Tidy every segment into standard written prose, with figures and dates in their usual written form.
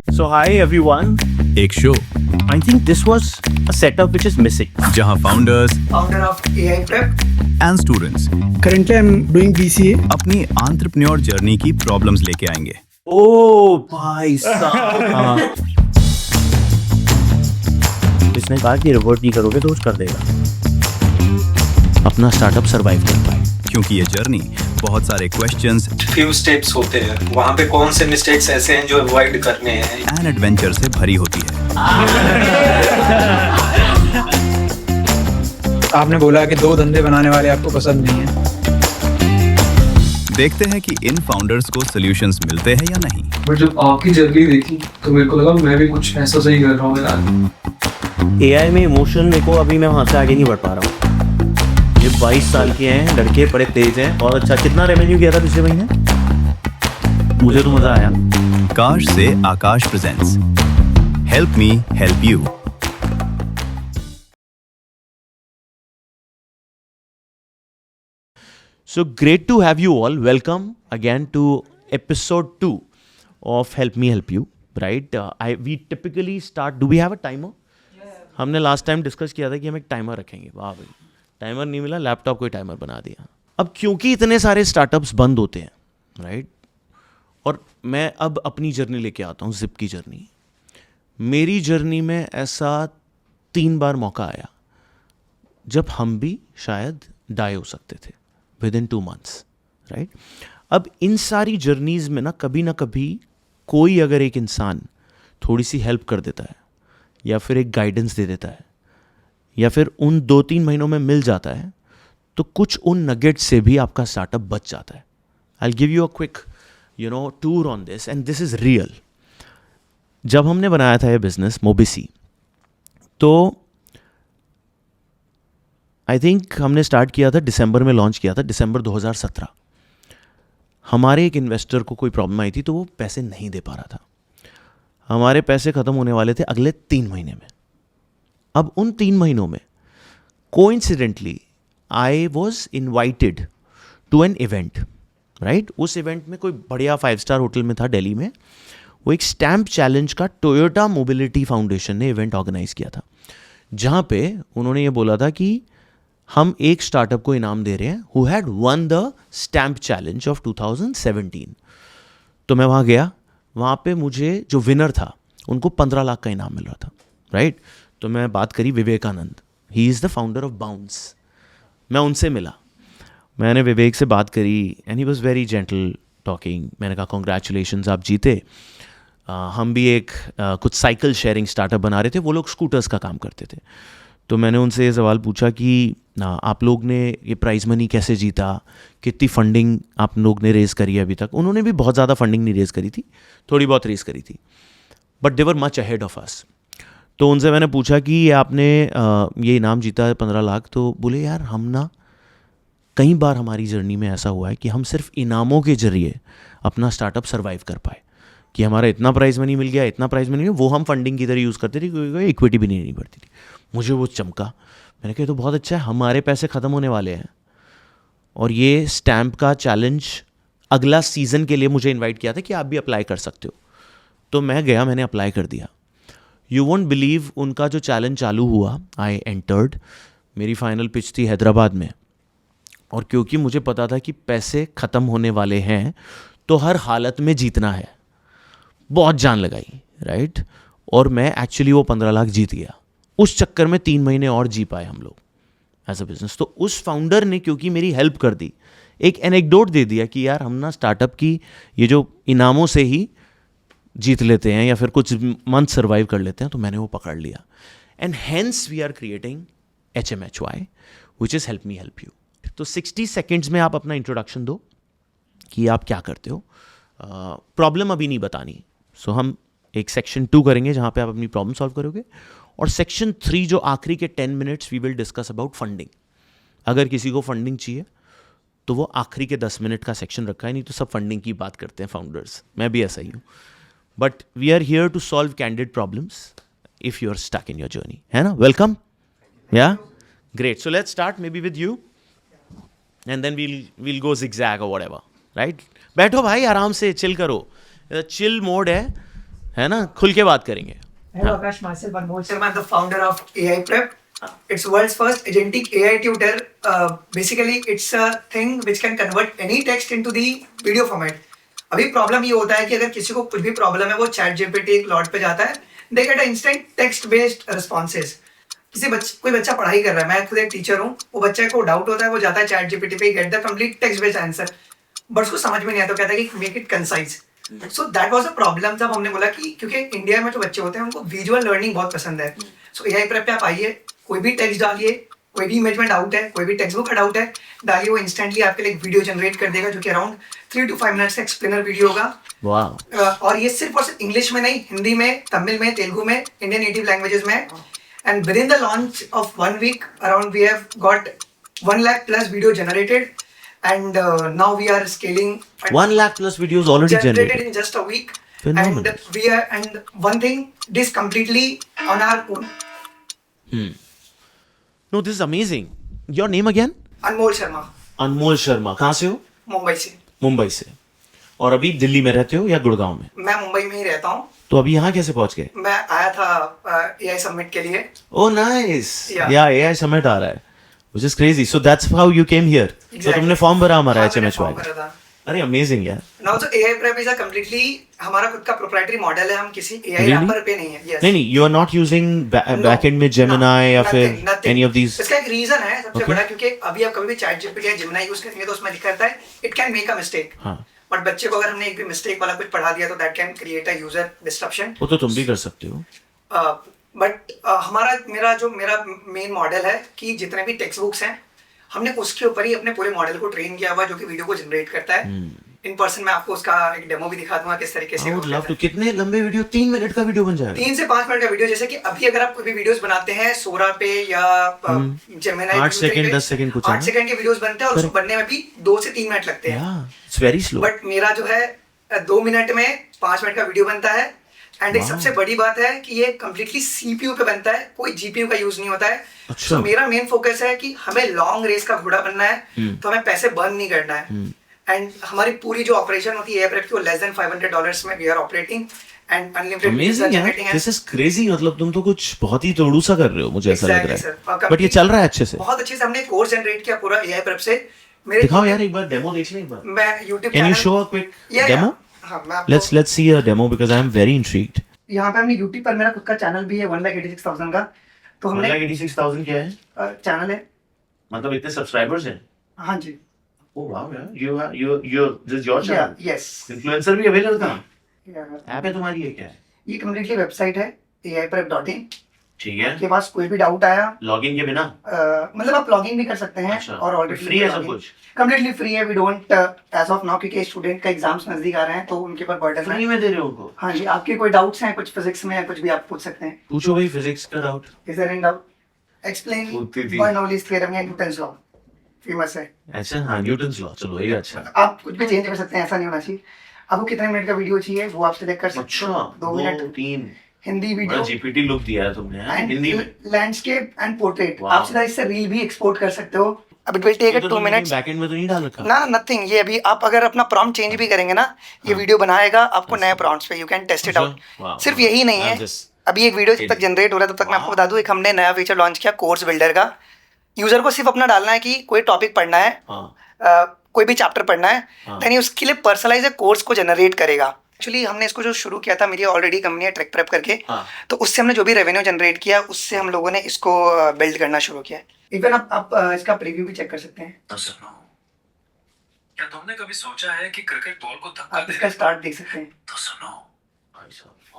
So hi everyone. एक show I think this was a setup which is missing. जहां founders founder of AI Prep. And students Currently, I'm doing BCA. अपनी entrepreneur journey की problems लेके आएंगे। Oh भाई साहब. इसने कहा कि रिवर्ट नहीं करोगे तो कुछ कर देगा. अपना स्टार्टअप सरवाइव कर पाए. क्योंकि ये जर्नी बहुत सारे क्वेश्चंस फ्यू स्टेप्स होते हैं, वहाँ पे कौन से मिस्टेक्स ऐसे हैं जो अवॉइड करने हैं। एंड एडवेंचर से भरी होती है। आपने बोला कि 2 धंधे बनाने वाले आपको पसंद नहीं है। देखते हैं कि इन फाउंडर्स को सॉल्यूशंस मिलते हैं या नहीं। बट जब आपकी जर्नी देखी तो मेरे को लगा मैं भी कुछ ऐसा सही कर रहा हूँ यार। AI में इमोशन देखो, अभी मैं वहाँ से आगे नहीं बढ़ पा रहा हूँ. ये 22 साल के हैं लड़के, बड़े तेज हैं. और अच्छा, कितना रेवेन्यू किया था पिछले महीने? मुझे तो मजा आया. काश से Aakash presents help me help you. So great to have you all. Welcome again to episode 2 of Help Me Help You. Right? We typically start. Do we have a timer? हमने लास्ट टाइम डिस्कस किया था कि हम एक timer रखेंगे. वाह भाई, timer नहीं मिला, लैपटॉप को टाइमर बना दिया. अब क्योंकि इतने सारे स्टार्टअप्स बंद होते हैं, राइट? और मैं अब अपनी जर्नी लेके आता हूँ, जिप की जर्नी. मेरी जर्नी में ऐसा 3 बार मौका आया जब हम भी शायद डाई हो सकते थे विद इन 2 months, राइट? अब इन सारी जर्नीज़ में ना कभी कोई अगर एक इंसान थोड़ी सी हेल्प कर देता है या फिर एक गाइडेंस दे देता है या फिर उन 2-3 महीनों में मिल जाता है, तो कुछ उन नगेट्स से भी आपका स्टार्टअप बच जाता है. I give you a quick tour on this, and this is real. जब हमने बनाया था ये बिजनेस मोबिसी, तो आई थिंक हमने स्टार्ट किया था दिसंबर में, लॉन्च किया था दिसंबर 2017. हमारे एक इन्वेस्टर को कोई प्रॉब्लम आई थी, तो वो पैसे नहीं दे पा रहा था. हमारे पैसे ख़त्म होने वाले थे अगले 3 महीने में. अब उन 3 महीनों में coincidentally I was invited to an event, right? उस इवेंट में कोई बढ़िया 5 स्टार होटल में था दिल्ली में. वो एक स्टैम्प चैलेंज का टोयोटा मोबिलिटी फाउंडेशन ने इवेंट ऑर्गेनाइज किया था, जहाँ पे उन्होंने ये बोला था कि हम एक स्टार्टअप को इनाम दे रहे हैं who had one the stamp challenge of 2017. तो मैं वहाँ गया. वहाँ पे मुझे जो विनर था उनको 15 लाख का इनाम मिल रहा था, राइट? तो मैं बात करी Vivekananda, he is the founder of Bounce. मैं उनसे मिला, मैंने विवेक से बात करी and he was very gentle talking. मैंने कहा कॉन्ग्रेचुलेशंस, आप जीते. हम भी एक कुछ साइकिल शेयरिंग स्टार्टअप बना रहे थे, वो लोग स्कूटर्स का काम करते थे. तो मैंने उनसे ये सवाल पूछा कि आप लोग ने ये प्राइज़ मनी कैसे जीता, कितनी फंडिंग आप लोग ने रेज़ करी है अभी तक. उन्होंने भी बहुत ज़्यादा फंडिंग नहीं रेज़ करी थी, थोड़ी बहुत रेज़ करी थी, but they were much ahead of us. तो उनसे मैंने पूछा कि आपने ये इनाम जीता है 15 लाख. तो बोले यार, हम ना कई बार हमारी जर्नी में ऐसा हुआ है कि हम सिर्फ इनामों के ज़रिए अपना स्टार्टअप सर्वाइव कर पाए, कि हमारा इतना प्राइज़ मनी मिल गया, इतना प्राइज़ मनी, वो हम फंडिंग की तरह यूज़ करते थे क्योंकि इक्विटी भी नहीं बढ़ती थी. मुझे वो चमका. मैंने कहा तो बहुत अच्छा है, हमारे पैसे ख़त्म होने वाले हैं और ये स्टैम्प का चैलेंज अगला सीज़न के लिए मुझे इनवाइट किया था कि आप भी अप्लाई कर सकते हो. तो मैं गया, मैंने अप्लाई कर दिया. यू वोंट बिलीव, उनका जो चैलेंज चालू हुआ, आई एंटर्ड. मेरी फाइनल पिच थी हैदराबाद में, और क्योंकि मुझे पता था कि पैसे ख़त्म होने वाले हैं तो हर हालत में जीतना है, बहुत जान लगाई, राइट? और मैं एक्चुअली वो 15 लाख जीत गया. उस चक्कर में 3 महीने और जी पाए हम लोग एज अ बिजनेस. तो उस फाउंडर ने क्योंकि मेरी हेल्प कर दी, एक एनेक्डोट दे दिया कि यार हम ना स्टार्टअप की ये जो इनामों से ही जीत लेते हैं या फिर कुछ मंथ सर्वाइव कर लेते हैं, तो मैंने वो पकड़ लिया. And hence we are creating HMHY, which is help me help you. तो 60 सेकेंड्स में आप अपना इंट्रोडक्शन दो कि आप क्या करते हो. प्रॉब्लम अभी नहीं बतानी. सो हम एक सेक्शन 2 करेंगे जहाँ पे आप अपनी प्रॉब्लम सॉल्व करोगे, और सेक्शन 3 जो आखिरी के 10 minutes we will discuss about funding. अगर किसी को फंडिंग चाहिए तो वो आखिरी के 10 मिनट का सेक्शन रखा है, नहीं तो सब फंडिंग की बात करते हैं फाउंडर्स. मैं भी ऐसा ही हूँ. But we are here to solve candid problems if you are stuck in your journey, है ना? Welcome. Yeah great. So let's start maybe with you and then we'll go zigzag or whatever, राइट? बैठो भाई, आराम से chill करो. Chill mode है है ना, खुल के बात करेंगे. Hello, Akash. Myself, Anmol Sharma. I'm the founder of AI Prep. It's world's first agentic AI tutor. Basically, it's a thing which can convert any text into the video format. अभी problem ये होता है कि अगर किसी को कुछ भी प्रॉब्लम है वो चैट जीपीटी क्लाउड पे जाता है, they get instant text based responses. कोई बच्चा पढ़ाई कर रहा है, मैं खुद एक टीचर हूँ, वो बच्चे को डाउट होता है, वो जाता है चैट जीपीटी पे, get the complete text based answer, but उसको समझ में नहीं आता, कहता है कि make it concise. So that was a problem. जब हमने बोला कि क्योंकि इंडिया में जो बच्चे होते हैं उनको विजुअल लर्निंग बहुत पसंद है, सो एआई प्रेप पे आप आइए, कोई भी टेक्स्ट डालिए, कोई भी इमेज में डाउट है, कोई भी टेक्स्ट बुक का डाउट है, डालिए, वो इंस्टेंटली आपके लिए एक वीडियो जनरेट कर देगा जो कि अराउंड 3 to 5 मिनट्स का एक्सप्लेनर वीडियो होगा. और ये सिर्फ और सिर्फ इंग्लिश में नहीं, हिंदी में, तमिल में, तेलुगु में, इंडियन नेटिव लैंग्वेजेस में. And within the launch of 1 week around we have got 1 lakh plus video generated. And now we are scaling. 1 lakh plus videos already generated in just a week. Phenomenal. And one thing, this completely on our own. No, this is amazing. Your name again? Anmol Sharma, अनमोल शर्मा. कहाँ से हो? मुंबई से. मुंबई से. और अभी दिल्ली में रहते हो या गुड़गांव में? मैं मुंबई में ही रहता हूँ. तो अभी यहाँ कैसे पहुँच गए? मैं आया था AI समिट के लिए. Oh nice. Yeah. Yeah, AI summit आ रहा है. Which is crazy. So that's how you came here. तो Exactly. तुमने फॉर्म भरा हमारा हाँ, मैंने HMH form वाला. भरा था. अरे अमेजिंग यार. Now so AI prep is a completely हमारा खुद का प्रोप्राइटरी मॉडल है. हम किसी AI Really? रैपर पे नहीं है. Yes. नहीं नहीं, you are not using No, backend में Gemini या nothing, फिर nothing. any of these. इसका एक रीजन है सबसे Okay. बड़ा, क्योंकि अभी आप कभी भी चैट जीपीटी या Gemini यूज करेंगे तो उसमें लिखा रहता है it can make a mistake. हाँ. बट बच्चे को अगर हमने एक भी मिस्टेक वाला कुछ पढ़ा दिया तो that can create a user disruption. वो तो तुम भी कर सकते हो. बट मेरा मेन मॉडल है कि जितने भी टेक्स्ट बुक्स हैं हमने उसके ऊपर ही अपने पूरे मॉडल को ट्रेन किया हुआ, जो कि वीडियो को जनरेट करता है. इन पर्सन मैं आपको उसका एक डेमो भी दिखा दूंगा किस तरीके से. I would love to. कितने लंबे वीडियो? 3 मिनट का वीडियो बन जाएगा. 3 से 5 मिनट का वीडियो. जैसे कि अभी अगर आप कोई भी वीडियोस बनाते हैं सोरा पे या जेमिनी, 8 सेकंड 10 सेकंड कुछ 8 सेकंड के वीडियोस बनते हैं और उसको बनने में भी 2 से 3 मिनट लगते हैं. It's very slow. बट मेरा जो है 2 मिनट में 5 मिनट का वीडियो बनता है. एंड एक सबसे बड़ी बात है कि ये कम्प्लीटली सीपीयू पे बनता है, कोई जीपीयू का यूज नहीं होता है. अच्छा. So, मेरा मेन फोकस है कि हमें लॉन्ग रेस का घोड़ा बनना है, तो हमें पैसे बर्न नहीं करना है. एंड हमारी पूरी जो ऑपरेशन होती है एप्रेप की, वो लेस देन $500 में we are operating and unlimited amazing यार. This is crazy. मतलब तुम तो कुछ बहुत ही तोड़ू सा कर रहे हो, मुझे ऐसा लग रहा है. बट ये चल रहा है अच्छे से. बहुत अच्छे से हमने कोर्स जनरेट किया पूरा AI प्रेप से. मेरे दिखाओ यार एक बार डेमो देख लें एक बार. मैं YouTube can you show a quick demo? हां, मैं आपको let's see a demo because I am very intrigued. यहाँ पे हमने YouTube पर, मेरा खुद का चैनल भी है 1,86,000 का. तो हमने 1,86,000 क्या है? चैनल है. मतलब इतने सब्सक्राइबर्स हैं? हाँ जी. ओह वाओ यार. you this is your channel? Yes. Influencer भी अवेलेबल था? ऐप है तुम्हारी? ये क्या है? ये कम्प्लीटली वेबसाइट है aiprep.in. ठीक है. आपके पास कोई भी डाउट आया, लॉगिन के बिना? मतलब आप लॉगिन भी कर सकते हैं. अच्छा. और ऑलरेडी फ्री है सब कुछ? कम्प्लीटली फ्री है. We don't as of now, क्योंकि स्टूडेंट का एग्जाम्स नजदीक आ रहे हैं तो उनके ऊपर बर्डन फ्री है. में दे रहे हो उनको? हाँ जी. आपके कोई डाउट्स हैं कुछ फिजिक्स में या कुछ भी, आप पूछ सकते हैं. पूछो भाई फिजिक्स का doubt. Is there any doubt? Explain Bernoulli's theorem या न्यूटन्स लॉ. फेमस है. अच्छा हाँ, न्यूटन्स लॉ. चलो ये अच्छा. आप कुछ भी चेंज कर सकते हैं, ऐसा नहीं होना चाहिए. आपको कितने मिनट का वीडियो चाहिए वो आप सिलेक्ट कर सकते हैं. 2 minute 3 Hindi video, GPT look दिया है तुमने. हिंदी में लैंडस्केप एंड पोर्ट्रेट. Wow. आप सीधा इससे रील भी एक्सपोर्ट कर सकते हो. अब it will take 2 minutes. Backend में तो नहीं डाल रखा? ना, नथिंग. ये अभी आप अगर अपना प्रॉम्प्ट चेंज भी करेंगे ना, ये वीडियो बनाएगा आपको नए प्रॉम्प्ट्स पे. You can test it out. सिर्फ यही नहीं है, अभी एक वीडियो जब तक जनरेट हो रहा है तब तक मैं आपको बता दूं, एक हमने नया फीचर लॉन्च किया कोर्स बिल्डर का. यूजर को सिर्फ अपना डालना है कि कोई टॉपिक पढ़ना है, कोई भी चैप्टर पढ़ना है, देन ये उसके लिए पर्सनलाइज कोर्स को जनरेट करेगा. एक्चुअली हमने इसको जो शुरू किया था, मेरी ऑलरेडी कंपनी है ट्रैक प्रेप करके, तो उससे हमने जो भी रेवेन्यू जनरेट किया उससे हम लोगों ने इसको बिल्ड करना शुरू किया. इवन आप इसका प्रीव्यू भी चेक कर सकते हैं. तो सुनो, क्या तुमने कभी सोचा है कि क्रिकेट बॉल को धक्का आप इसका स्टार्ट देख सकते हैं. तो सुनो,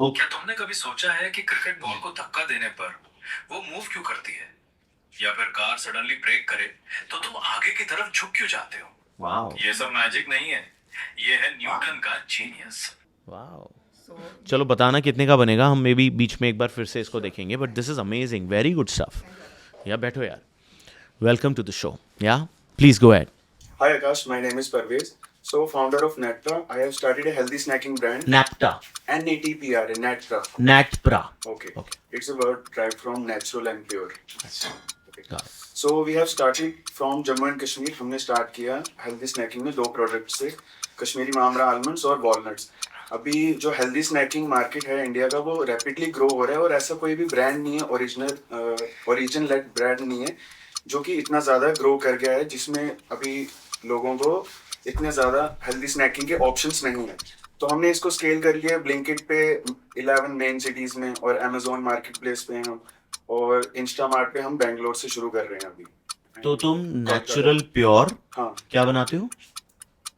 हो क्या तुमने कभी सोचा है कि क्रिकेट बॉल को धक्का देने पर वो मूव क्यों करती है, या फिर कार सडनली ब्रेक करे तो तुम आगे की तरफ झुक क्यों जाते हो? वाओ. ये सब मैजिक नहीं है, ये है न्यूटन का जीनियस. वाओ. चलो बताना कितने का बनेगा, हम मे बी बीच में एक बार फिर से इसको देखेंगे. But this is amazing, very good stuff. Yeah बैठो यार. Welcome to the show. Yeah please go ahead. Hi Akash, my name is Parvez. So founder of Natpra, I have started a healthy snacking brand. Napta. Natpra, Natpra. Natpra. Okay. Okay. It's a word derived from natural and pure. Okay. Got it. So we have started from Jammu and Kashmir. हमने start किया healthy snacking में 2 products से, Kashmiri mamra almonds और walnuts. अभी जो healthy snaking market है India का वो रैपिडली ग्रो हो रहा है और ऐसा कोई भी ब्रांड नहीं है ओरिजिन लेड ब्रांड नहीं है जो कि इतना ज़्यादा ग्रो कर गया है जिसमें अभी लोगों को इतने ज़्यादा हेल्दी स्नैकिंग के ऑप्शंस नहीं है। तो हमने इसको स्केल कर लिया ब्लिंकिट पे 11 मेन सिटीज़ में और अमेजोन मार्केट प्लेस पे हम और इंस्टामार्ट पे हम बेंगलोर से शुरू कर रहे हैं अभी। तो तुम नेचुरल प्योर हाँ क्या बनाते हो?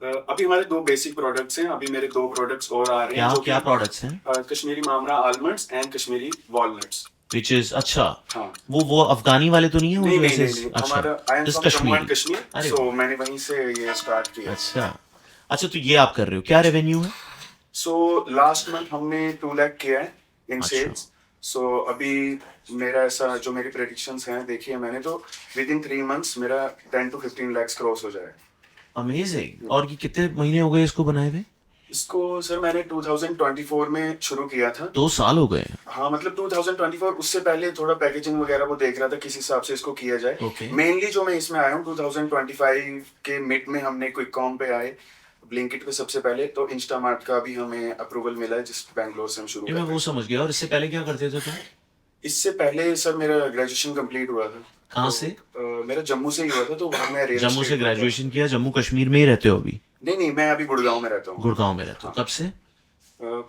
अभी हमारे 2 बेसिक प्रोडक्ट्स हैं, अभी मेरे 2 प्रोडक्ट्स और आ रहे हैं क्या जो क्या प्रोडक्ट्स हैं? Kashmiri mamra almonds and Kashmiri walnuts. Which is अच्छा, हाँ वो अफगानी वाले तो नहीं है? वो नहीं नहीं वैसे नहीं, नहीं। अच्छा, हमारा I am Just from Jammu and Kashmiri. Kashmir अरे सो मैंने वहीं से ये स्टार्ट किया। अच्छा अच्छा, तो ये आप कर रहे हो, क्या रेवेन्यू है? सो लास्ट मंथ हमने 2 लाख किया है इन अच्छा। सेल्स। सो अभी मेरा ऐसा जो मेरी प्रेडिक्शंस हैं देखिए मैंने तो विद इन 3 मंथ्स मेरा 10 to 15 lakhs क्रॉस हो जाए। अमेजिंग। और ये कितने महीने हो गए इसको बनाए हुए? इसको सर मैंने 2024 में शुरू किया था। 2 साल हो गए। हाँ मतलब 2024 उससे पहले थोड़ा पैकेजिंग वगैरह वो देख रहा था किस हिसाब से इसको किया जाए। Okay. मेनली जो मैं इसमें आया हूँ 2025 के मिड में हमने क्विक कॉम पे आए, ब्लिंकिट पे सबसे पहले, तो इंस्टामार्ट का भी हमें अप्रूवल मिला है जिस बैंगलोर से हम शुरू ये कर मैं रहे वो हैं। समझ गया। और इससे पहले क्या करते थे तुम? इससे पहले सर मेरा ग्रेजुएशन कंप्लीट हुआ था। कहाँ तो, से? मेरा जम्मू से ही हुआ था तो वहाँ मैं real जम्मू estate से में था। ग्रेजुएशन किया, जम्मू कश्मीर में ही रहते हो अभी? नहीं नहीं मैं अभी गुड़गांव में रहता हूँ। गुड़गांव में रहते हो। कब से?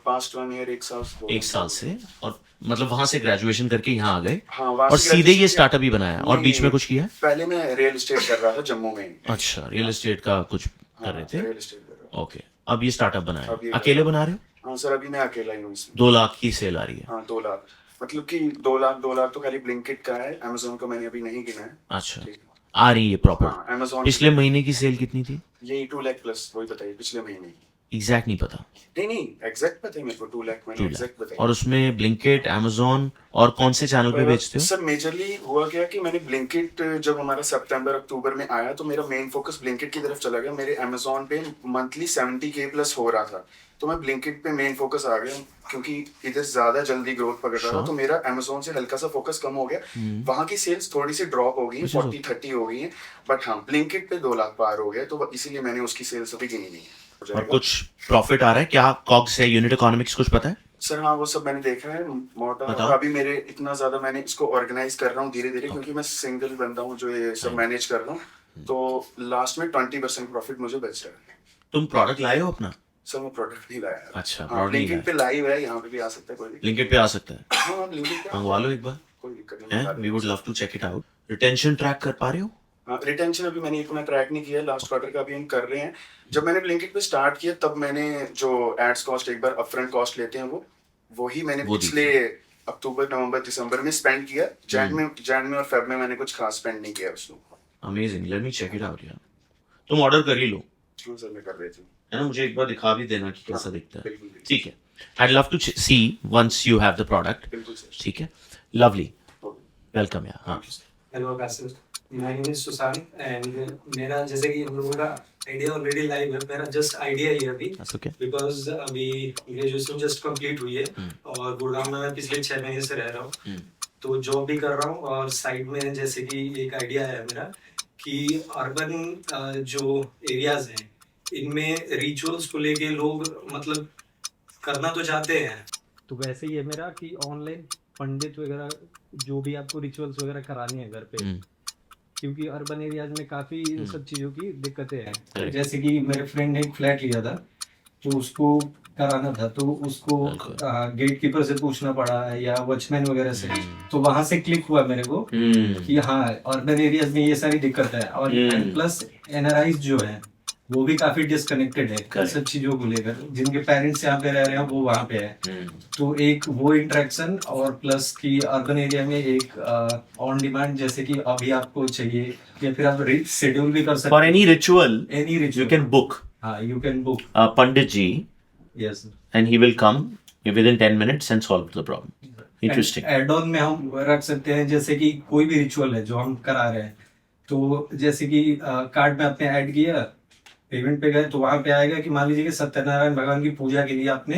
पास्ट 1 ईयर 1 साल हो 1 साल से। और मतलब वहां से ग्रेजुएशन करके यहाँ आ गए हाँ, वहाँ और से सीधे graduation ये किया। स्टार्टअप ही बनाया? और नहीं, बीच में नहीं, कुछ किया? पहले मैं रियल एस्टेट कर रहा था जम्मू में ही। अच्छा, रियल एस्टेट का कुछ कर रहे थे। रियल एस्टेट कर रहा ओके, अब ये स्टार्टअप बनाया, अब ये अकेले बना रहे हो? था। हाँ सर अभी मैं अकेला ही हूँ इसमें। 2 लाख की सेल आ रही है? हाँ 2 लाख, मतलब कि 2 लाख तो खाली ब्लिंकिट का है, अमेजोन का मैंने अभी नहीं गिना है। अच्छा, ठीक है। आ रही है प्रॉपर। हाँ अमेजोन पिछले महीने की सेल कितनी थी? यही 2 लाख प्लस, वही बताइए पिछले महीने की। एग्जैक्ट नहीं पता। नहीं एग्जैक्ट पता है मेरे को, 2 लाख मैंने 2 एग्जैक्ट लाख। बताया। और उसमें ब्लिंकिट, अमेजोन और कौन से चैनल पे बेचते हो? सर मेजरली हुआ क्या कि मैंने ब्लिंकिट जब हमारा सितंबर अक्टूबर में आया तो मेरा मेन फोकस ब्लिंकिट की तरफ चला गया। मेरे अमेजोन पे मंथली 70K प्लस हो रहा था, तो मैं ब्लिंकिट पे मेन फोकस आ गया क्योंकि इधर ज्यादा जल्दी ग्रोथ पकड़ रहा था। तो मेरा अमेजोन से हल्का सा फोकस कम हो गया, वहाँ की सेल्स थोड़ी सी ड्रॉप हो गई, 40-30 हो गई है, बट हाँ ब्लिंकिट पे 2 लाख पार हो गया, तो इसीलिए मैंने उसकी सेल्स अभी गिनी नहीं है। हो और जाएगा। कुछ प्रॉफिट आ रहा है क्या? कॉग्स है, यूनिट इकोनॉमिक्स कुछ पता है? सर हाँ वो सब मैंने देखा है मोटा। बताओ। अभी मेरे इतना ज्यादा मैंने इसको ऑर्गेनाइज कर रहा हूँ धीरे धीरे, क्योंकि मैं सिंगल बंदा हूँ जो ये सब मैनेज कर रहा हूँ। तो लास्ट में 20% प्रॉफिट मुझे बच रहा है। तुम प्रोडक्ट लाए हो अपना? सर मैं प्रोडक्ट नहीं लाया। अच्छा, हाँ product नहीं लिंकिंग पे लाइव है, यहाँ पे भी आ सकता है कोई दिक्कत लिंकिट पे आ सकता है, नहीं। हाँ लिंकिंग पे मंगवा लो एक बार। कोई दिक्कत नहीं। We would love to check it out. Retention track कर पा रहे हो? रिटेंशन अभी मैंने इतना ट्रैक नहीं किया, लास्ट क्वार्टर का अभी हम कर रहे हैं। जब मैंने ब्लिंकिट पे स्टार्ट किया तब मैंने जो एड्स कॉस्ट एक बार अपफ्रंट कॉस्ट लेते हैं वो ही मैंने वो दी पिछले अक्टूबर नवंबर दिसंबर में स्पेंड किया। जैन में और फेब में मैंने कुछ खास स्पेंड नहीं किया उसको। Amazing, let me check it out यार। तुम ऑर्डर कर ही लो, हाँ सर मैं कर रही थी। है ना? मुझे एक बार दिखा भी देना कि कैसा दिखता है। बिल्कुल बिल्कुल। ठीक है, I love to see once you have the product. बिल्कुल सर। ठीक है, लवली, वेलकम यार। हाँ hello Akash, my name is Sushant and मेरा जैसे कि हम लोगों का आइडिया ऑलरेडी लाइव है। मेरा जस्ट आइडिया ही है अभी, That's okay. बिकॉज अभी ग्रेजुएशन जस्ट कंप्लीट हुई है और गुड़गांव में मैं पिछले 6 महीने से रह रहा हूँ, तो जॉब भी कर रहा हूँ और साइड में जैसे कि एक आइडिया है मेरा कि अर्बन जो एरियाज हैं इनमें रिचुअल्स को लेके लोग मतलब करना तो चाहते हैं। तो वैसे ही है मेरा कि ऑनलाइन पंडित वगैरह जो भी आपको रिचुअल्स वगैरह करानी है घर पे, क्योंकि अर्बन एरियाज में काफी इन सब चीजों की दिक्कतें हैं। जैसे कि मेरे फ्रेंड ने एक फ्लैट लिया था तो उसको कराना था, तो उसको गेट कीपर से पूछना पड़ा या वॉचमैन वगैरह से, तो वहां से क्लिक हुआ मेरे को कि हाँ अर्बन एरियाज में ये सारी दिक्कत है। और प्लस एनआरआईज जो है वो भी काफी डिस्कनेक्टेड है सब चीजों को लेकर, जिनके पेरेंट्स यहाँ पे रह रहे हैं वो वहाँ पे है। तो एक वो इंटरेक्शन और प्लस कि अर्बन एरिया में एक ऑन डिमांड जैसे कि अभी आपको चाहिए या फिर आप शेड्यूल भी कर सकते for any ritual any you can book हाँ you can book Pandit ji yes and he will come within 10 minutes and solve the problem. Interesting. Add on में हम रख सकते हैं जैसे कि कोई भी रिचुअल है जो हम करा रहे हैं, तो जैसे कि कार्ड में आपने ऐड किया, पेमेंट पे गए तो वहां पे आएगा कि मान लीजिए कि सत्यनारायण भगवान की पूजा के लिए आपने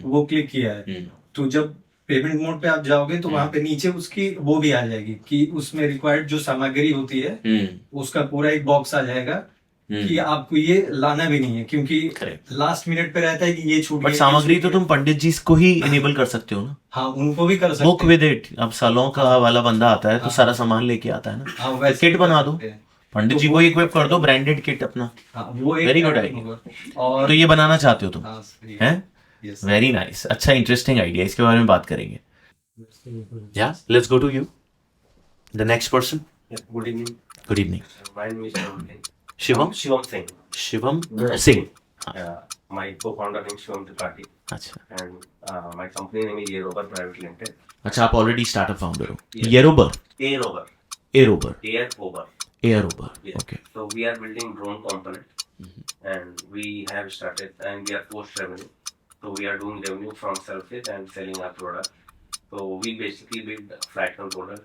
वो क्लिक किया है, तो जब पेमेंट मोड पे आप जाओगे तो वहां पे नीचे उसकी वो भी आ जाएगी कि उसमें रिक्वायर्ड जो सामग्री होती है उसका पूरा एक बॉक्स आ जाएगा कि आपको ये लाना भी नहीं है, क्योंकि Correct. लास्ट मिनट पे रहता है कि ये छूट बट गया, सामग्री ये तो छूट तुम पंडित जी को ही इनेबल कर सकते हो ना, गया। हाँ, उनको भी कर सकते बुक हैं। With it. अब सालों का वाला बंदा आता है तो सारा सामान लेके आता है ना, हाँ, वैसे किट बना दो, सकते हैं। पंडित जी को इक्विप कर दो, ब्रांडेड किट अपना। हाँ, वो एक Very good कारण idea. होगा। और तो ये बनाना चाहते हो तुम, हाँ, सही है। हैं? Yes. वेरी नाइस, अच्छा इंटरेस्टिंग आइडिया, इसके बारे में बात करेंगे। Yeah let's go to you, the next person. Good evening. Good evening. My name is Shivam Shivam Singh. Shivam Singh. My co-founder name is Shivam Tripathi, अच्छा and my company name is Aerober Private Limited. अच्छा, आप already startup founder हो। Yes. येरोबर, Aerober. एरोबर, Aerober. एरोबर, Yes. Okay. So we are building drone component, and we have started, and we are post revenue. So we are doing revenue from services and selling our product. So we basically build flight controllers,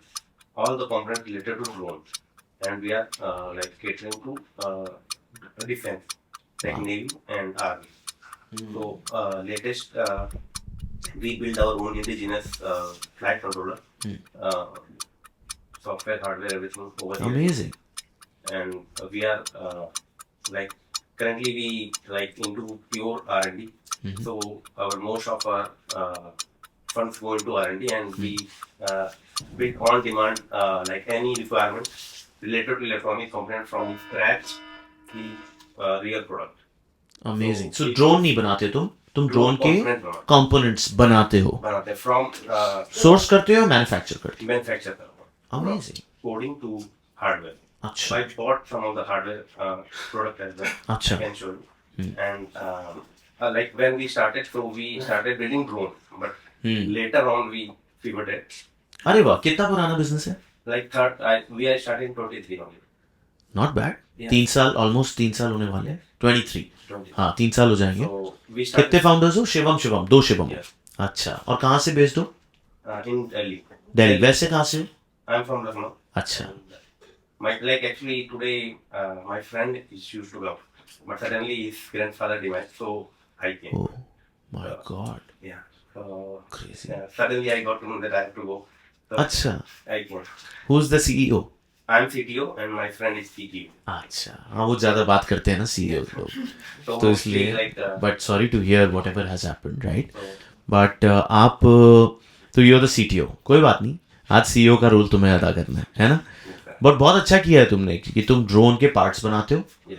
all the components related to drones, and we are like catering to defense, like Wow. Navy and Army. So latest we build our own indigenous flight controller, software, hardware, everything over here. Amazing. And we are like currently we like into pure R&D. So our most of our funds go into R&D, and we build on demand like any requirement related to electronic component from scratch the real product. Amazing. So, so drone नहीं बनाते तुम drone के component बनाते components बनाते हो, हैं from source करते हो या मैन्युफैक्चर करते manufacturer हो? अमेजिंग। coding to hardware. अच्छा I bought some of the hardware product as well. अच्छा। I can show you. And like when we started, so we started building drones, but later on we pivoted. अरे वाह, कितना पुराना business है? Like we are starting 23 only. Not bad. Yeah. 3 साल, almost 3 साल होने वाले हैं। 23। 23. हाँ, 3 साल हो जाएंगे। So we started कितने फाउंडर्स हो? शिवम, 2 शिवम। Yes. अच्छा, और कहाँ से बेस्ड हो? in Delhi. दिल्ली। वैसे कहाँ से हो? I'm from Lucknow. अच्छा। And, my like actually today my friend is used to go, but suddenly his grandfather died, so I came. Oh my God, Yeah. So crazy. suddenly I got to know that I have to go. So अच्छा, I came. Who is the CEO? I'm CTO and my friend is CTO. अच्छा, हाँ वो ज्यादा बात करते हैं ना CEO लोग, So तो mostly इसलिए। like but sorry to hear whatever has happened, right? so, but आप तो यू द सीटीओ, कोई बात नहीं, आज सीईओ का रोल तुम्हें अदा करना है ना? बट बहुत अच्छा किया है तुमने कि तुम ड्रोन के पार्ट्स बनाते हो। yes.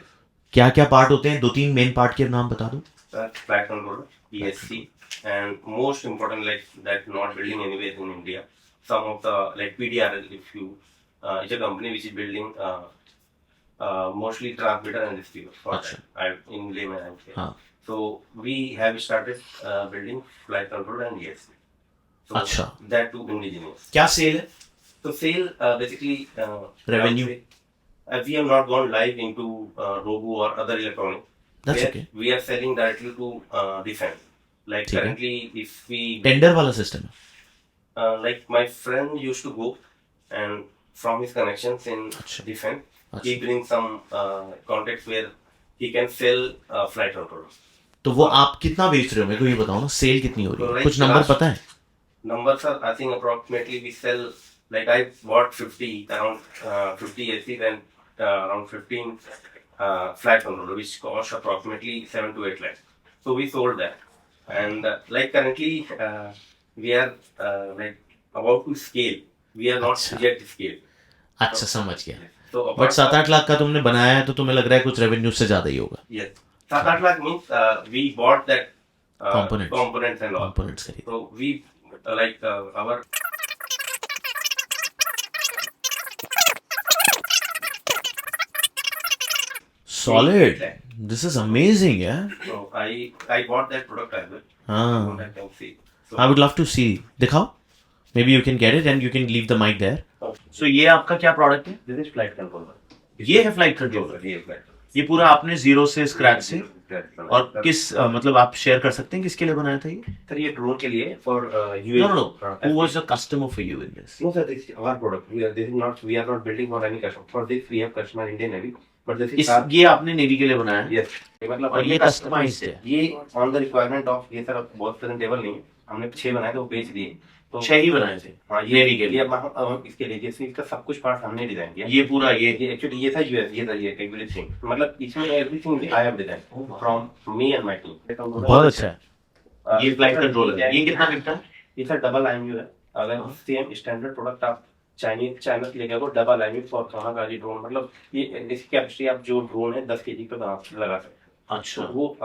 क्या क्या पार्ट होते हैं? 2-3 मेन पार्ट के नाम बता दो। That's flight controller, ESC, and most important like that not building anywhere in India. Some of the like PDRL, if you it's a company which is building mostly transmitter and receiver. For Achha. that, in layman I would say. हाँ। So we have started building flight controller and ESC. So Achha. that too indigenous. क्या cell है? So sale basically Revenue. I would say, we have not gone live into Robo or other electronic. That's Where okay. We are selling directly to defense. Like ठीक है। currently, if we tender वाला system है? like my friend used to go, and from his connections in Achha. defense, Achha. he brings some contacts where he can sell flight controllers. तो वो आप कितना बेच रहे हो, मेरे को ये बताओ ना, सेल कितनी हो रही है? So, कुछ like नंबर last- पता है? Numbers are, I think, approximately we sell like I bought 50 around 50 ACs and around 15 flight controller, which cost approximately 7 to 8 lakhs. So we sold that, and like currently we are like about to scale. We are not अच्छा। yet scale. अच्छा, समझ गया। So but apart 7-8 lakh का तुमने बनाया है तो तुम्हें लग रहा है कुछ रेवेन्यू से ज्यादा ही होगा। yes, 7-8 lakh means we bought that Components. components and all. Components खरीद। So we like our solid, this is amazing यार। so I bought that product as well. हाँ, I can see. So I would love to see, दिखाओ। Maybe you can get it and you can leave the mic there. So ये आपका क्या product है? this is flight controller. ये है flight controller. ये flight ये पूरा आपने जीरो से स्क्रैच से, controller. और किस मतलब आप शेयर कर सकते हैं किसके लिए बनाया था ये? सर ये ड्रोन के लिए for no no, who was the customer for you in this? No sir, this is our product. We are not building for any customer. For this we have customer Indian Navy. But this is इस our ये आपने navy के लिए बनाया है? yes. मतलब और ये कस्टमाइज्ड है? ये on the requirement of ये सर बहुत प्रेजेंटेबल नहीं है. हमने 6 बनाए थे, वो बेच दिए। तो 6 ही बनाए थे हाँ, नेवी के लिए। अब इसके लिए जैसे इसका सब कुछ पार्ट हमने डिजाइन किया। ये पूरा ये एक्चुअली ये था यूएस, ये था ये एवरीथिंग, मतलब इसमें everything I have design from me and my team. बहुत अच्छा है। ये फ्लाइट कंट्रोलर है, ये कितना बिकता है? ये सर डबल IMU है। अगर सेम स्टैंडर्ड प्रोडक्ट आप चाइना से लेकर डबल IMU फॉर खानागाजी ड्रोन, मतलब ये इसकी कैपेसिटी आप जो ड्रोन है 10 kg पे लगा सकते हैं। अच्छा, तो वो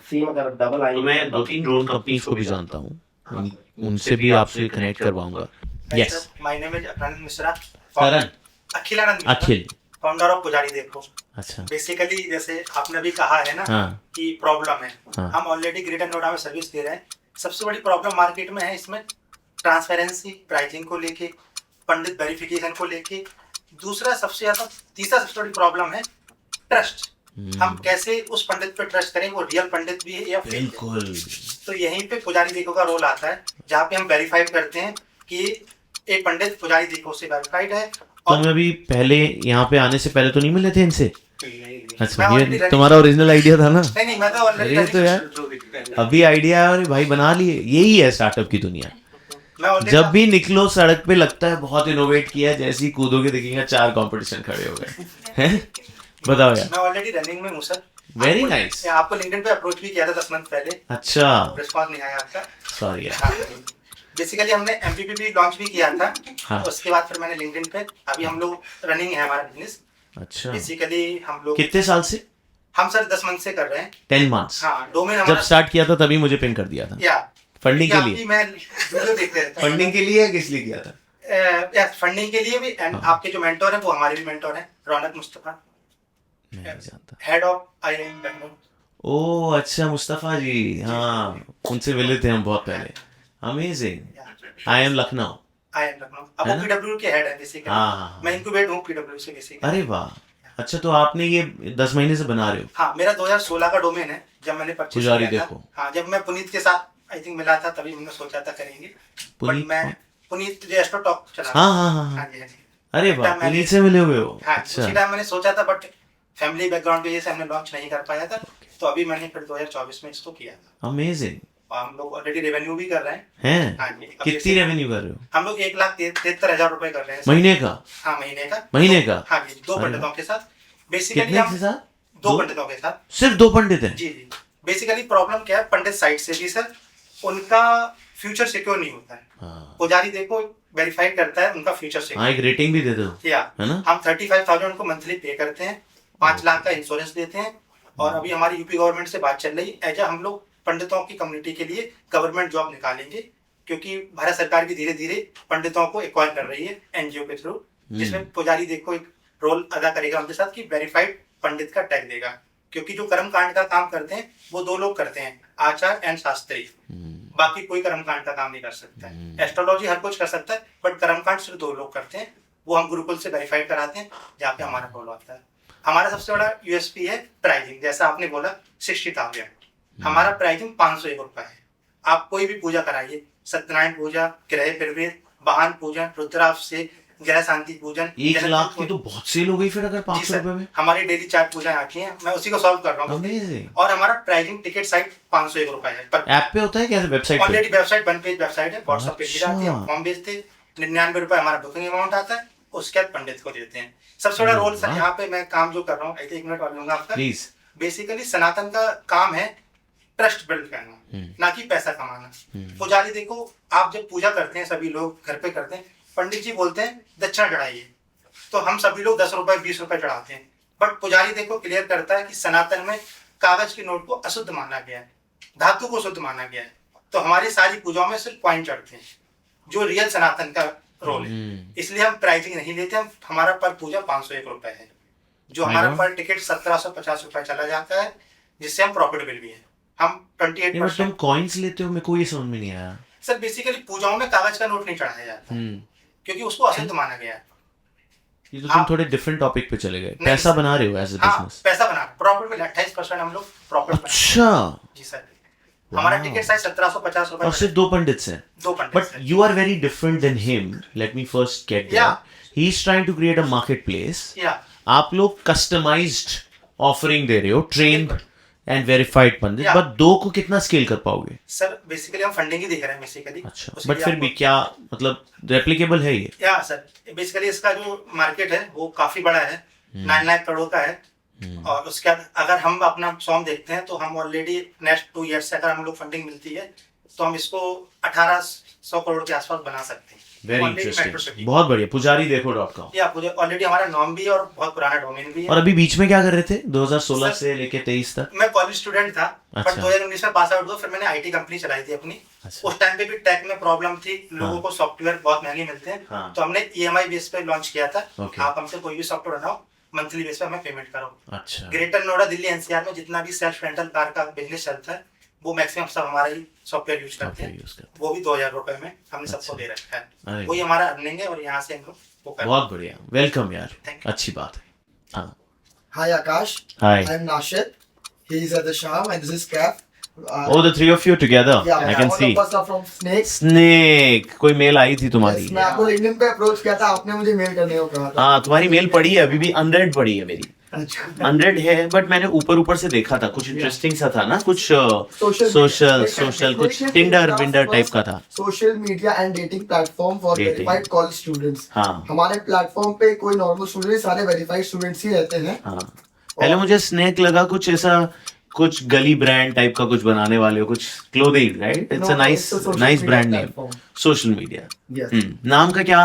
सेम अगर डबल तो IMU, मैं 2-3 ड्रोन कंपनीज को भी जानता हूँ, उनसे भी आपसे कनेक्ट करवाऊंगा। Yes, my name is Akhilanand Mishra. Karan, Akhilanand Mishra, Akhil, founder of पुजारी देखो। अच्छा, बेसिकली जैसे आपने भी कहा है ना हाँ, कि प्रॉब्लम है, हाँ, हम ऑलरेडी ग्रेटर नोएडा में सर्विस दे रहे हैं। सबसे बड़ी प्रॉब्लम मार्केट में है इसमें ट्रांसपेरेंसी, प्राइसिंग को लेके, पंडित वेरिफिकेशन को लेके। दूसरा सबसे ज्यादा, तीसरा सबसे बड़ी प्रॉब्लम है ट्रस्ट। हम कैसे उस पंडित पे ट्रस्ट करें, वो रियल पंडित भी है या फेक है। बिल्कुल। तो यहीं पे पुजारी देखो का रोल आता है, जहाँ पे हम वेरीफाई करते हैं कि एक पंडित पुजारी देखो से वेरीफाइड है। तो मैं अभी पहले यहाँ पे आने से पहले तो नहीं मिले थे इनसे? अच्छा, मैं ये already तुम्हारा ओरिजिनल आइडिया था ना? नहीं, मैं तो अरे ऑलरेडी तो यार अभी आइडिया और भाई बना लिए, यही है स्टार्टअप की दुनिया। जब भी निकलो सड़क पे लगता है बहुत इनोवेट किया है, जैसे ही कूदोगे देखेंगे 4 कंपटीशन खड़े हो गए हैं। बताओ यार। मैं ऑलरेडी रनिंग में हूँ सर। Very nice. आपको लिंक्डइन पे अप्रोच भी किया था 10 मंथ पहले। अच्छा, रिस्पॉन्स नहीं आया आपका, सॉरी यार। बेसिकली हमने MVP भी लॉन्च भी किया था। हाँ। उसके बाद फिर मैंने लिंक्डइन पे, अभी हम लोग रनिंग है हमारा बिजनेस। अच्छा, बेसिकली हम लोग कितने साल से? हम सर 10 मंथ से कर रहे हैं। 10 मंथ्स। हाँ, डोमेन जब हमारा स्टार्ट किया था तभी मुझे पिन कर दिया था। या फंडिंग के लिए? मैं वीडियो देखते रहता हूँ। फंडिंग के लिए किस लिए किया था? फंडिंग के लिए भी, एंड आपके जो मेंटोर है वो हमारे भी मेंटोर हैं, रौनक मुस्तफा, मैं नहीं जानता। Head of IIM Bangalore. Oh अच्छा, मुस्तफा जी, हाँ, उनसे मिले थे हम बहुत पहले। Amazing. I am Lucknow. IIM Lucknow. अब है वो ना? PW के हेड है बेसिकली। हाँ। मैं इंक्यूबेट हूँ PW से बेसिकली। अरे वाह, अच्छा, तो आपने ये 10 महीने से बना रहे हो? हाँ, मेरा 2016 का डोमेन है जब मैंने परचेज पुजारी किया था। देखो। हाँ, जब मैं पुनीत के साथ आई थिंक मिला था तभी हमने सोचा था करेंगे। पुनीत बट मैं कौन? पुनीत जो एस्ट्रो टॉक चला हाँ हाँ हाँ हाँ। हाँ जी, हाँ जी। अरे वाह, मैंने- पुनीत से मिले हुए हो? हाँ, अच्छा, उसी टाइम मैंने सोचा था, बट फैमिली बैकग्राउंड की वजह से हमने लॉन्च नहीं कर पाया था। तो अभी मैंने फिर 2024 में इसको किया था। अमेजिंग। और हम लोग ऑलरेडी रेवेन्यू भी कर रहे हैं। हैं? हाँ जी। अब कितनी जैसे- रेवेन्यू कर रहे हो? हम लोग 1,73,000 रुपए कर रहे हैं सर। महीने का? हाँ, महीने का। महीने का? हाँ जी, 2 अरे पंडितों के साथ। बेसिकली कितने हम के साथ? 2 पंडितों के साथ। सिर्फ 2 पंडित हैं? जी जी। बेसिकली प्रॉब्लम क्या है, पंडित साइड से भी सर उनका फ्यूचर सिक्योर नहीं होता है। हाँ, पुजारी देखो वेरीफाई करता है उनका फ्यूचर हाँ, सिक्योर। एक रेटिंग भी दे दो, या है ना? हम 35,000 उनको मंथली पे करते हैं, 5 लाख का इंश्योरेंस देते हैं। और अभी हमारी यूपी गवर्नमेंट से बात चल रही है, एज हम लोग पंडितों की कम्युनिटी के लिए गवर्नमेंट जॉब निकालेंगे, क्योंकि भारत सरकार भी धीरे धीरे पंडितों को एक्वायर कर रही है NGO के थ्रू, जिसमें पुजारी देखो एक रोल अदा करेगा उनके साथ, कि वेरीफाइड पंडित का टैग देगा। क्योंकि जो कर्म कांड का काम करते हैं वो 2 लोग करते हैं, आचार एंड शास्त्री। बाकी कोई कर्मकांड का काम नहीं कर सकता है। एस्ट्रोलॉजी हर कुछ कर सकता है, बट कर्मकांड सिर्फ 2 लोग करते हैं। वो हम गुरुकुल से वेरीफाइड कराते हैं, जहाँ पे हमारा रोल आता है। हमारा सबसे बड़ा USP है प्राइसिंग। जैसा आपने बोला 60,000, हमारा प्राइसिंग 501 रुपए है। आप कोई भी पूजा कराइए, सत्यनारायण पूजा, ग्रह प्रवेश, वाहन पूजन, रुद्राभिषेक, ग्रह शांति पूजन। 1 लाख की तो बहुत सेल हो गई फिर अगर 500 रुपए में। हमारी डेली 4 पूजाएं आती हैं, मैं उसी को सॉल्व कर रहा हूँ। अमेजिंग। और हमारा प्राइसिंग टिकट साइट 501 रुपए है। पर ऐप पे होता है क्या, वेबसाइट पे? ऑलरेडी वेबसाइट 1 पेज वेबसाइट है, व्हाट्सएप पे अच्छा। जाती है, हम फॉर्म भेजते हैं, 99 रुपए हमारा बुकिंग अमाउंट आता है, उसके बाद पंडित को देते हैं। सबसे बड़ा रोल सर वाह। यहाँ पे मैं काम जो कर रहा हूँ, 1 मिनट और लूंगा आपका। प्लीज। बेसिकली सनातन का काम है ट्रस्ट बिल्ड करना, ना कि पैसा कमाना। पुजारी देखो, आप जब पूजा करते हैं, सभी लोग घर पे करते हैं, पंडित जी बोलते हैं दक्षिणा चढ़ाइए, तो हम सभी लोग 10 रुपए 20 रुपए चढ़ाते हैं। बट पुजारी देखो क्लियर करता है कि सनातन में कागज के नोट को अशुद्ध माना गया है, धातु को शुद्ध माना गया है। तो हमारी सारी पूजाओं में सिर्फ पॉइंट चढ़ते हैं, जो रियल सनातन का रोल है। इसलिए हम प्राइसिंग नहीं लेते, हम हमारा पर पूजा 501 रुपए है, जो हमारा पर टिकट 1750 रुपए चला जाता है, जिससे हम प्रॉफिटेबल भी है। हम 28%। तुम कॉइन्स लेते हो, मेरे को ये समझ में नहीं आया सर। बेसिकली पूजाओं में कागज का नोट नहीं चढ़ाया जाता, क्योंकि उसको अशुद्ध माना गया है। ये तो तुम थोड़े डिफरेंट टॉपिक पे चले गए। पैसा बना रहे हो एज ए हाँ, बिजनेस? पैसा बना प्रॉफिट में 28% हम लोग प्रॉफिट। अच्छा जी सर। हमारा टिकट साइज 1750 रुपए। और सिर्फ 2 पंडित हैं? 2 पंडित। But you are very different than him. Let me first get there. Yeah. He's trying to create a marketplace. Yeah. आप लोग customized offering दे रहे हो, trained and verified Pandit, Yeah. But 2 को कितना स्केल कर पाओगे? सर बेसिकली हम funding ही देख रहे हैं बेसिकली। अच्छा, बट फिर भी क्या मतलब रेप्लिकेबल है ये? या सर बेसिकली इसका जो मार्केट है वो काफी बड़ा है, 9 लाख करोड़ का है। और उसके बाद अगर हम अपना सॉन्ग देखते हैं तो हम ऑलरेडी नेक्स्ट 2 ईयर्स से अगर हम लोग फंडिंग मिलती है तो हम इसको 1800 करोड़ के आसपास बना सकते हैं। Very Already metro interesting, city। बहुत बढ़िया। पुजारी देखो .com। या ऑलरेडी हमारा नाम भी है और बहुत पुराना डोमेन भी और है। अभी बीच में क्या कर रहे थे 2016 सर, से लेके 23 तक? मैं कॉलेज स्टूडेंट था, अच्छा। बट 2019 में पास आउट हुआ, फिर मैंने आईटी कंपनी चलाई थी अपनी। अच्छा। उस टाइम पे भी टेक में प्रॉब्लम थी, लोगों को सॉफ्टवेयर बहुत महंगे मिलते हैं, हाँ। तो हमने ईएमआई बेस पे लॉन्च किया था। Okay। आप हमसे कोई भी सॉफ्टवेयर बनाओ, मंथली बेस पे हमें पेमेंट करो। अच्छा, ग्रेटर नोएडा, दिल्ली, एनसीआर में जितना भी सेल्फ रेंटल कार का बिजनेस चलता है वो मैक्सिमम सब हमारा ही सॉफ्टवेयर यूज करते हैं। यूज करते वो भी 2000 रुपए में हमने सबको अच्छा। दे रखा अरे है। वही हमारा अर्निंग है और यहाँ से हम लोग वो हैं। करते बहुत बढ़िया, वेलकम यार, Thank you। अच्छी बात है। हाँ, Hi Akash. Hi. I'm Nashid. He's at the Sham and this is Kaf. Oh, the 3 of you together. Yeah, I can all see. of us are from Snake. Snake, कोई mail आई थी तुम्हारी? Yes, मैं आपको LinkedIn पे approach किया था, आपने मुझे मेल करने को कहा था। हाँ, तुम्हारी मेल पड़ी है, अभी भी अनरेड पड़ी है मेरी। अच्छा। 100 है, बट मैंने ऊपर से देखा था, कुछ इंटरेस्टिंग सा था ना, कुछ Social कुछ टिंडर बिंडर टाइप का था। Social media and dating platform for Dating। Verified college students. हाँ। हमारे प्लेटफॉर्म पे कोई नॉर्मल स्टूडेंट, सारे वेरीफाइड स्टूडेंट्स ही रहते हैं। हाँ, पहले मुझे स्नेक लगा कुछ ऐसा, कुछ गली ब्रांड टाइप का कुछ बनाने वाले हो, कुछ clothing, right? It's a nice brand name, social media. Yes। नाम का क्या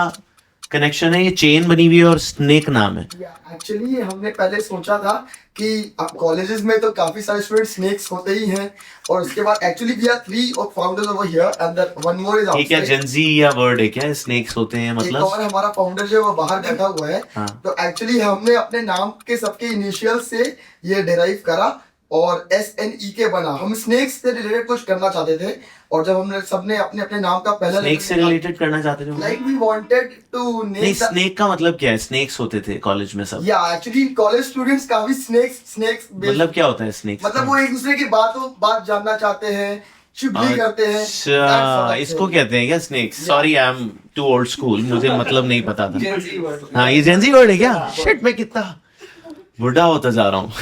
कनेक्शन है? ये चेन बनी हुई है और स्नेक नाम है। एक्चुअली हमने पहले सोचा था कि कॉलेजेस में तो काफी सारे स्टूडेंट स्नेक्स होते ही हैं, और उसके बाद actually we are 3 of founders over here and one more is ये क्या जेंजी या वर्ड है क्या, स्नेक्स होते हैं एक मतलब? और हमारा फाउंडर जो है वो बाहर बैठा हुआ है। हाँ। तो एक्चुअली हमने अपने नाम के सबके इनिशियल से ये डिराइव करा और SNEK बना। हम स्नेक्स से रिलेटेड कुछ करना चाहते थे, और जब हमने सबने अपने अपने नाम का पहला स्नेक से रिलेटेड करना चाहते थे? लाइक वी वांटेड टू नहीं, नेम स्नेक का मतलब क्या है? स्नेक्स होते थे कॉलेज में सब? या एक्चुअली कॉलेज स्टूडेंट्स काफी स्नेक्स मतलब क्या होता है स्नेक्स? मतलब वो एक दूसरे की बात जानना चाहते हैं, चुगली करते हैं। अच्छा, इसको कहते हैं क्या snacks? Sorry, I am too old school, मुझे मतलब नहीं पता था। हाँ, ये जेंजी वर्ड है क्या? शिट, मैं कितना बुढ़ा होता जा रहा हूँ।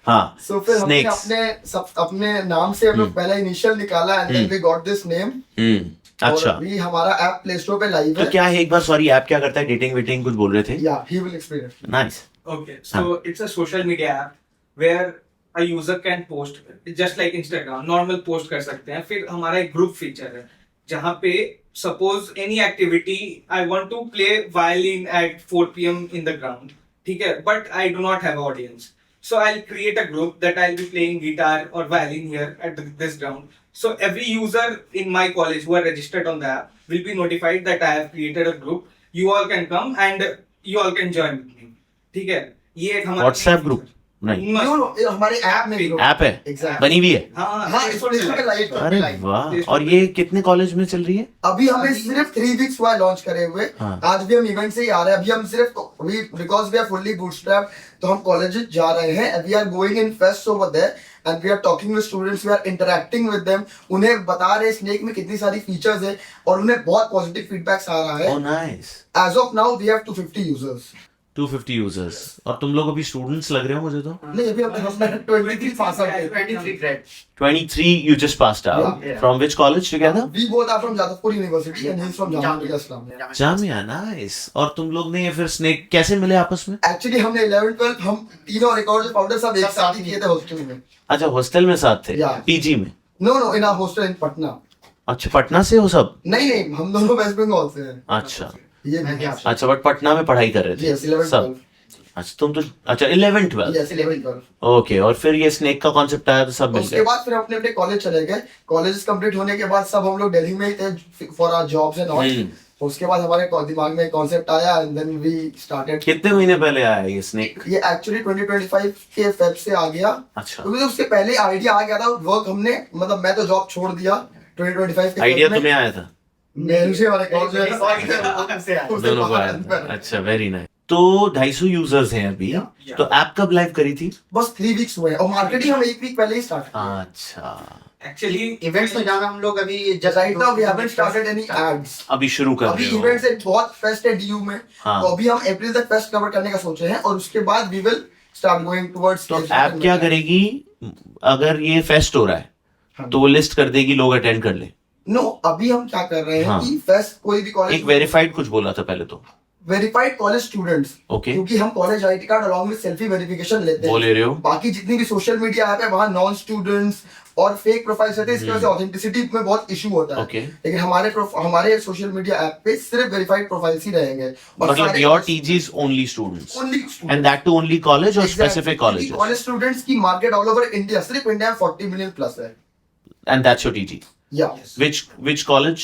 हाँ, सो फिर हमने स्नेक्स। अपने नाम से हम लोग पहला इनिशियल निकाला and then we got this name. अच्छा, और अभी हमारा ऐप प्ले स्टोर पे लाइव तो है। क्या है, एक बार सॉरी, ऐप क्या करता है? डेटिंग वेटिंग कुछ बोल रहे थे? या he will explain it. Nice. Okay, so it's a social media app where a user can post just like Instagram, normal post कर सकते हैं। फिर हमारा एक ग्रुप फीचर है जहाँ पे suppose any activity I want to play violin at 4 PM in the ground, ठीक है, but I do not have audience, so I'll create a group that I'll be playing guitar or violin here at this ground. So every user in my college who are registered on the app will be notified that I have created a group. You all can come and you all can join with me. ठीक है, ये एक हमारा WhatsApp group नहीं, ये हमारे app में app है, Exactly। बनी हुई है। हाँ, इस प्ले स्टोर पे लाइव है। अरे वाह, और ये कितने कॉलेज में चल रही है? अभी हमें सिर्फ 3 वीक्स हुआ लॉन्च करे हुए। हाँ। आज भी हम इवेंट से ही आ रहे हैं। अभी हम सिर्फ because we are fully bootstrap, तो हम कॉलेजेस जा रहे हैं। We are going in fest over there and we are talking with students, we are interacting with them. उन्हें बता रहे हैं स्नेक में कितनी सारी फीचर्स है और उन्हें बहुत पॉजिटिव फीडबैक्स आ रहा है। Oh nice. As of now we have 250 users. 250 users, और तुम लोग अभी स्टूडेंट्स लग रहे हो मुझे तो। नहीं, अभी हम 23 पास आउट है। 23 grade. 23 you just passed out. Yeah. From which college together? We both are from Jadavpur University and he's from Jamia Islam. Jamia, nice. और तुम लोग ने ये फिर स्नेक कैसे मिले आपस में? एक्चुअली हमने 11th 12th हम तीनों और एक और जो फाउंडर सब एक साथ ही किए थे हॉस्टल में। अच्छा, हॉस्टल में साथ थे? Yeah। पीजी में? नो इन आवर हॉस्टल इन पटना। अच्छा, पटना से हो सब? नहीं, हम दोनों वेस्ट बंगाल से हैं। अच्छा ये भी अच्छा, बट पटना में पढ़ाई कर रहे थे? Yes, 11th सब? 12th। अच्छा, तुम तो अच्छा 11 12। Yes, 11th 12th। ओके, और फिर ये स्नेक का कॉन्सेप्ट आया तो सब मिल उसके गए? बाद फिर अपने अपने कॉलेज चले गए। कॉलेज कंप्लीट होने के बाद सब हम लोग दिल्ली में ही थे for our jobs and all. उसके बाद हमारे दिमाग में कॉन्सेप्ट आया एंड देन वी स्टार्टेड। कितने महीने पहले आया ये स्नेक? ये एक्चुअली 2025 के फेब से आ गया। अच्छा, क्योंकि उसके पहले आइडिया आ गया था। वर्क हमने मतलब मैं तो जॉब छोड़ दिया 2025 के आइडिया Feb में। तुम्हें आया था? मेरे वाले कॉलेज दोनों को आया था। अच्छा, वेरी नाइस। तो 250 यूजर्स हैं अभी। तो ऐप कब लाइव करी थी? बस 3 वीक्स हुए हैं और मार्केटिंग हम 1 वीक पहले ही स्टार्ट किया। अच्छा, एक्चुअली इवेंट्स में जाना हम लोग अभी right now we haven't started any ads. अभी शुरू कर अभी रहे हो? इवेंट से बहुत फेस्ट है डीयू में। हाँ। तो अभी हम अप्रैल तक फेस्ट कवर करने का सोच रहे हैं और उसके बाद we will start going towards. तो ऐप क्या करेगी? अगर ये फेस्ट हो रहा है तो वो लिस्ट कर देगी, लोग अटेंड कर ले। नो, अभी हम क्या कर रहे हैं हाँ। कि फेस्ट कोई भी कॉलेज, एक वेरीफाइड कुछ बोला था पहले तो, वेरीफाइड कॉलेज स्टूडेंट्स, ओके, क्योंकि हम college ID card along with selfie verification लेते वो हैं। ले रहे हो। बाकी जितनी भी सोशल मीडिया ऐप है वहाँ नॉन स्टूडेंट्स और फेक प्रोफाइल्स रहते हैं, इसकी वजह से ऑथेंटिसिटी में बहुत इशू होता है। ओके। लेकिन हमारे सोशल मीडिया ऐप पे सिर्फ वेरीफाइड प्रोफाइल्स ही रहेंगे। और मतलब your TGs only students, and that too only college और स्पेसिफिक कॉलेजेस। कॉलेज स्टूडेंट्स की मार्केट ऑल ओवर इंडिया, सिर्फ इंडिया में 40 मिलियन प्लस है। And that's your TG? Yeah. Which college?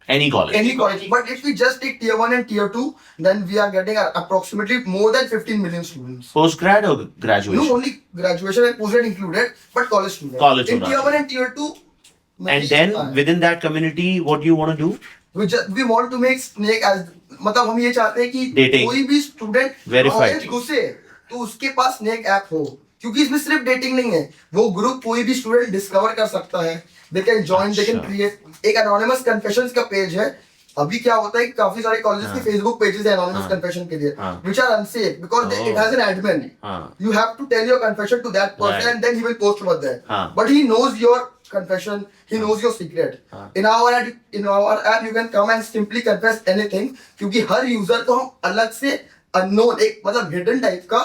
Any college. Any college. But if we just take tier 1 and tier 2, then we are getting approximately more than 15 million students. Postgrad or graduation? No, only graduation and postgrad included, but college students. College in tier 1 and tier 2. And then within that community, what do you want to do? We want to make Snake as, मतलब हम ये चाहते हैं कि Dating. कोई भी student Verified. College घुसे तो उसके पास स्नेक ऐप हो, क्योंकि इसमें सिर्फ डेटिंग नहीं है, वो ग्रुप कोई भी स्टूडेंट डिस्कवर कर सकता है। They can join, they can create एक anonymous confessions का पेज है। अभी क्या होता है, काफी सारे कॉलेजेस के फेसबुक पेजेस है anonymous confession के लिए, which are unsafe because it has an admin. You have to tell your confession to that person and then he will post over there. But he knows your confession, he knows your secret. In our app you can come and simply confess anything, क्योंकि हर user को हम अलग से unknown एक मतलब hidden type का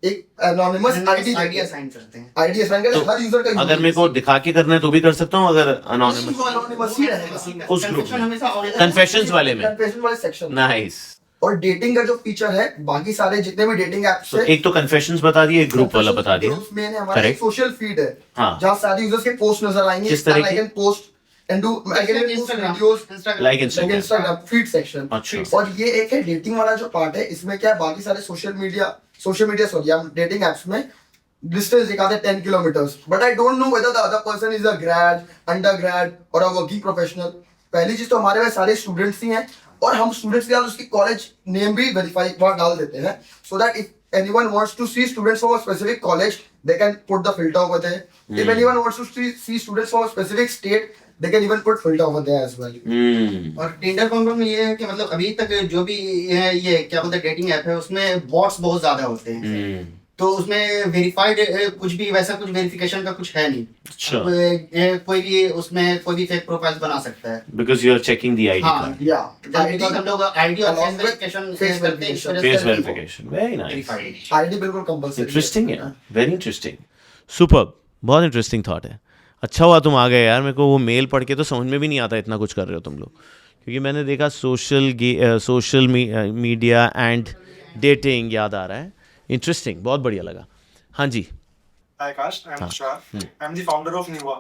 एक anonymous ID assign करते हैं। आईडी असाइन करते हैं हर यूजर का। अगर मेरे को दिखा के करना है तो भी कर सकता हूँ, अगर एनोनिमस ही रहेगा उस ग्रुप में, कन्फेशंस वाले में, कन्फेशन वाले सेक्शन। नाइस। और डेटिंग का जो फीचर है, बाकी सारे जितने भी डेटिंग एप्स है, एक तो कन्फेशंस बता दिए, एक ग्रुप वाला बता दिया। उसमें हमारा एक सोशल फीड है जहाँ सारे यूजर्स के पोस्ट नजर आएंगे। किस तरह के? Post and do videos like Instagram feed section. और ये एक है डेटिंग वाला जो पार्ट है, इसमें क्या है, बाकी सारे social media sorry dating apps में डिस्टेंस दिखाते हैं 10 kilometres, but I don't know whether the other person is a grade, under grade और अ वर्किंग प्रोफेशनल। पहली चीज तो हमारे पास सारे स्टूडेंट्स ही हैं, और हम स्टूडेंट्स के साथ उसकी कॉलेज नेम भी वेरीफाई वहाँ डाल देते हैं, so that if anyone wants to see students from a specific college, they can put the filter over there. If anyone wants to see students from a specific state, they can even put filter over there as well. और Tinder combo में ये है कि मतलब अभी तक जो भी ये क्या बोलते हैं डेटिंग ऐप है, उसमें बॉट्स बहुत ज्यादा होते हैं, तो उसमें वेरीफाइड कुछ भी वैसा कुछ वेरिफिकेशन का कुछ है नहीं। अच्छा। कोई भी उसमें कोई भी फेक प्रोफाइल बना सकता है, because you are checking the ID card. Because हम लोग आईडी और face verification very nice. ID बिल्कुल कंपल्सरी। इंटरेस्टिंग है, वेरी इंटरेस्टिंग, सुपर्ब, बहुत इंटरेस्टिंग थॉट है। अच्छा हुआ तुम आ गए यार, मेरे को वो मेल पढ़ के तो समझ में भी नहीं आता इतना कुछ कर रहे हो तुम लोग, क्योंकि मैंने देखा सोशल मीडिया एंड डेटिंग याद आ रहा है। इंटरेस्टिंग, बहुत बढ़िया लगा। हाँ जी। Hi Akash, I'm Tushar. I'm the founder of Niva.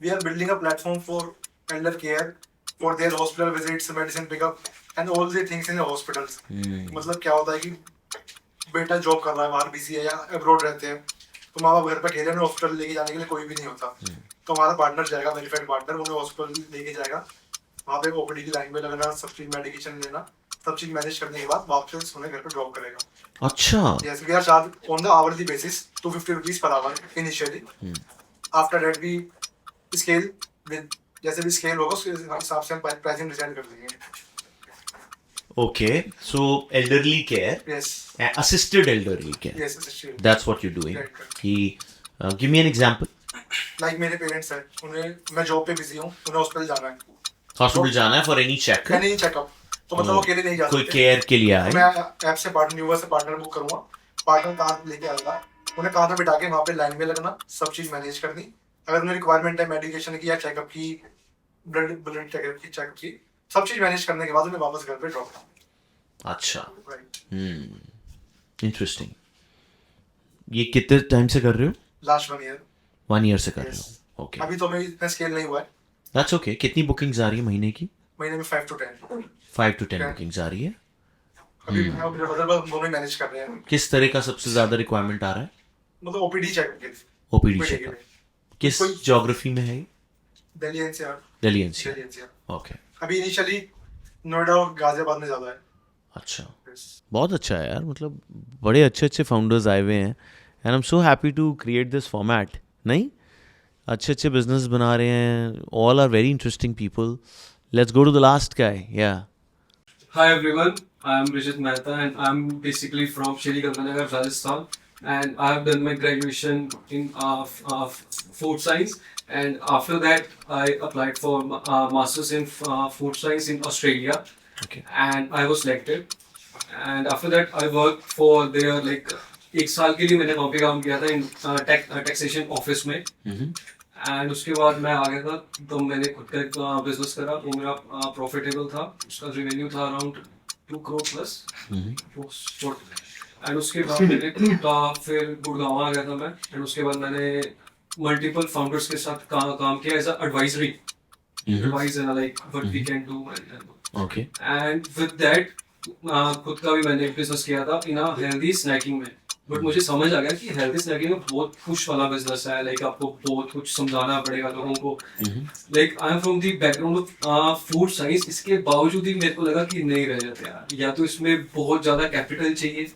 We are building a platform for elder care, for their hospital visits, medicine pickup, and all the things in the hospitals. मतलब क्या होता है कि बेटा जॉब कर रहा है बाहर, बिजी है या अब्रॉड रहते हैं, तो माँ बाप घर पर अकेले उन्हें हॉस्पिटल लेके जाने के लिए कोई भी नहीं होता, तो हमारा पार्टनर जाएगा, वेरीफाइड पार्टनर उन्हें हॉस्पिटल लेके जाएगा, वहाँ पे ओपीडी की लाइन में लगना, सब चीज मेडिकेशन लेना, सब चीज मैनेज करने के बाद वापस उन्हें घर पे ड्रॉप करेगा। अच्छा। Yes, we are charged on the hourly basis, 250 rupees per hour initially. After that we scale with, जैसे भी scale होगा उसके हिसाब से हम pricing डिसाइड कर देंगे। Okay, so elderly care. Yes. Assisted elderly care. Yes, assisted. That's what you're doing. कि give me an example. Like मेरे पेरेंट्स हैं, उन्हें मैं जॉब पे बिजी हूँ, उन्हें हॉस्पिटल जाना है। हॉस्पिटल जाना है for any check. Any checkup. तो मतलब वो अकेले नहीं जा सकते। कोई केयर के लिए आए। मैं ऐप से पार्टनर, न्यूवर से पार्टनर बुक करूँगा, पार्टनर कार लेके आएगा, उन्हें कार में बिठा के वहाँ पे लाइन में लगना, सब चीज मैनेज करनी, अगर उन्हें रिक्वायरमेंट है मेडिकेशन की या चेकअप की, ब्लड चेकअप की, सब चीज मैनेज करने के बाद उन्हें वापस घर पे ड्रॉप। अच्छा, इंटरेस्टिंग। ये कितने टाइम से कर रहे हो? Last 1 year. 1 ईयर से कर रहे हो, ओके। अभी तो मेरी इतना स्केल नहीं हुआ है। That's okay. कितनी बुकिंग्स आ रही है महीने की? महीने में 5 to 10 5 to 10 बुकिंग्स आ रही है। अभी दोनों मैनेज कर रहे हैं। किस तरह का सबसे ज्यादा रिक्वायरमेंट आ रहा है? मतलब ओपीडी चेकअप के लिए। ओपीडी चेकअप किस ज्योग्राफी में है? Delhi NCR. Delhi NCR, okay. अभी इनिशियली नोएडा और गाजियाबाद में ज्यादा है। अच्छा, बहुत अच्छा है यार, मतलब बड़े अच्छे अच्छे फाउंडर्स आए हुए हैं, and I am so happy to create this format. नहीं, अच्छे अच्छे बिजनेस बना रहे हैं, all are very interesting people. Let's go to the last guy. Yeah Hi everyone, I am Rajat Mehta and I am basically from Shri Ganganagar, Rajasthan. and I have done my graduation in food science. And after that, I applied for masters in food science in Australia. Okay. And I was selected. And after that, I worked for their like 1 साल के लिए मैंने वहाँ पे काम किया था इन taxation office में. एंड उसके बाद मैं आ गया था, तो मैंने खुद का एक बिजनेस करा. वो मेरा प्रॉफिटेबल था. उसका रेवेन्यू था अराउंड 2 crore प्लस. एंड उसके बाद मैंने फिर गुड़गांव आ गया था मैं. एंड उसके बाद मैंने मल्टीपल फाउंडर्स के साथ काम किया as advisory. Advise like what we can do. Okay. And with that खुद का भी मैंने एक बिजनेस किया था इन हेल्दी स्नैकिंग में. बट मुझे समझ आ गया कि हेल्दी स्नैकिंग में बहुत पुश वाला बिजनेस है. लाइक आपको बहुत कुछ समझाना पड़ेगा लोगों को. Like I am from the background of food science. इसके बावजूद ही मेरे को लगा कि नहीं रह जाते यार. या तो इसमें बहुत ज्यादा कैपिटल चाहिए,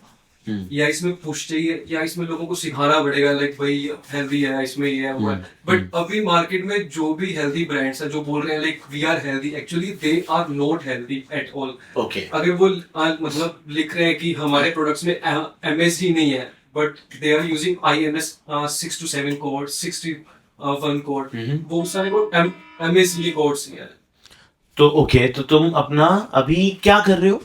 या इसमें पुश चाहिए, या इसमें लोगों को सिखाना पड़ेगा लाइक भाई हेल्दी है, इसमें ये है वो है. बट अभी मार्केट में जो भी हेल्दी ब्रांड्स हैं जो बोल रहे हैं like we are healthy, actually they are not healthy at all. Okay. अगर वो मतलब लिख रहे हैं कि हमारे प्रोडक्ट्स में MSG नहीं है, but they are using IMS 6 to 7 code, 61 code, वो सारे कोड MSG कोड्स ही है. तो ओके, तो तुम अपना अभी क्या कर रहे हो?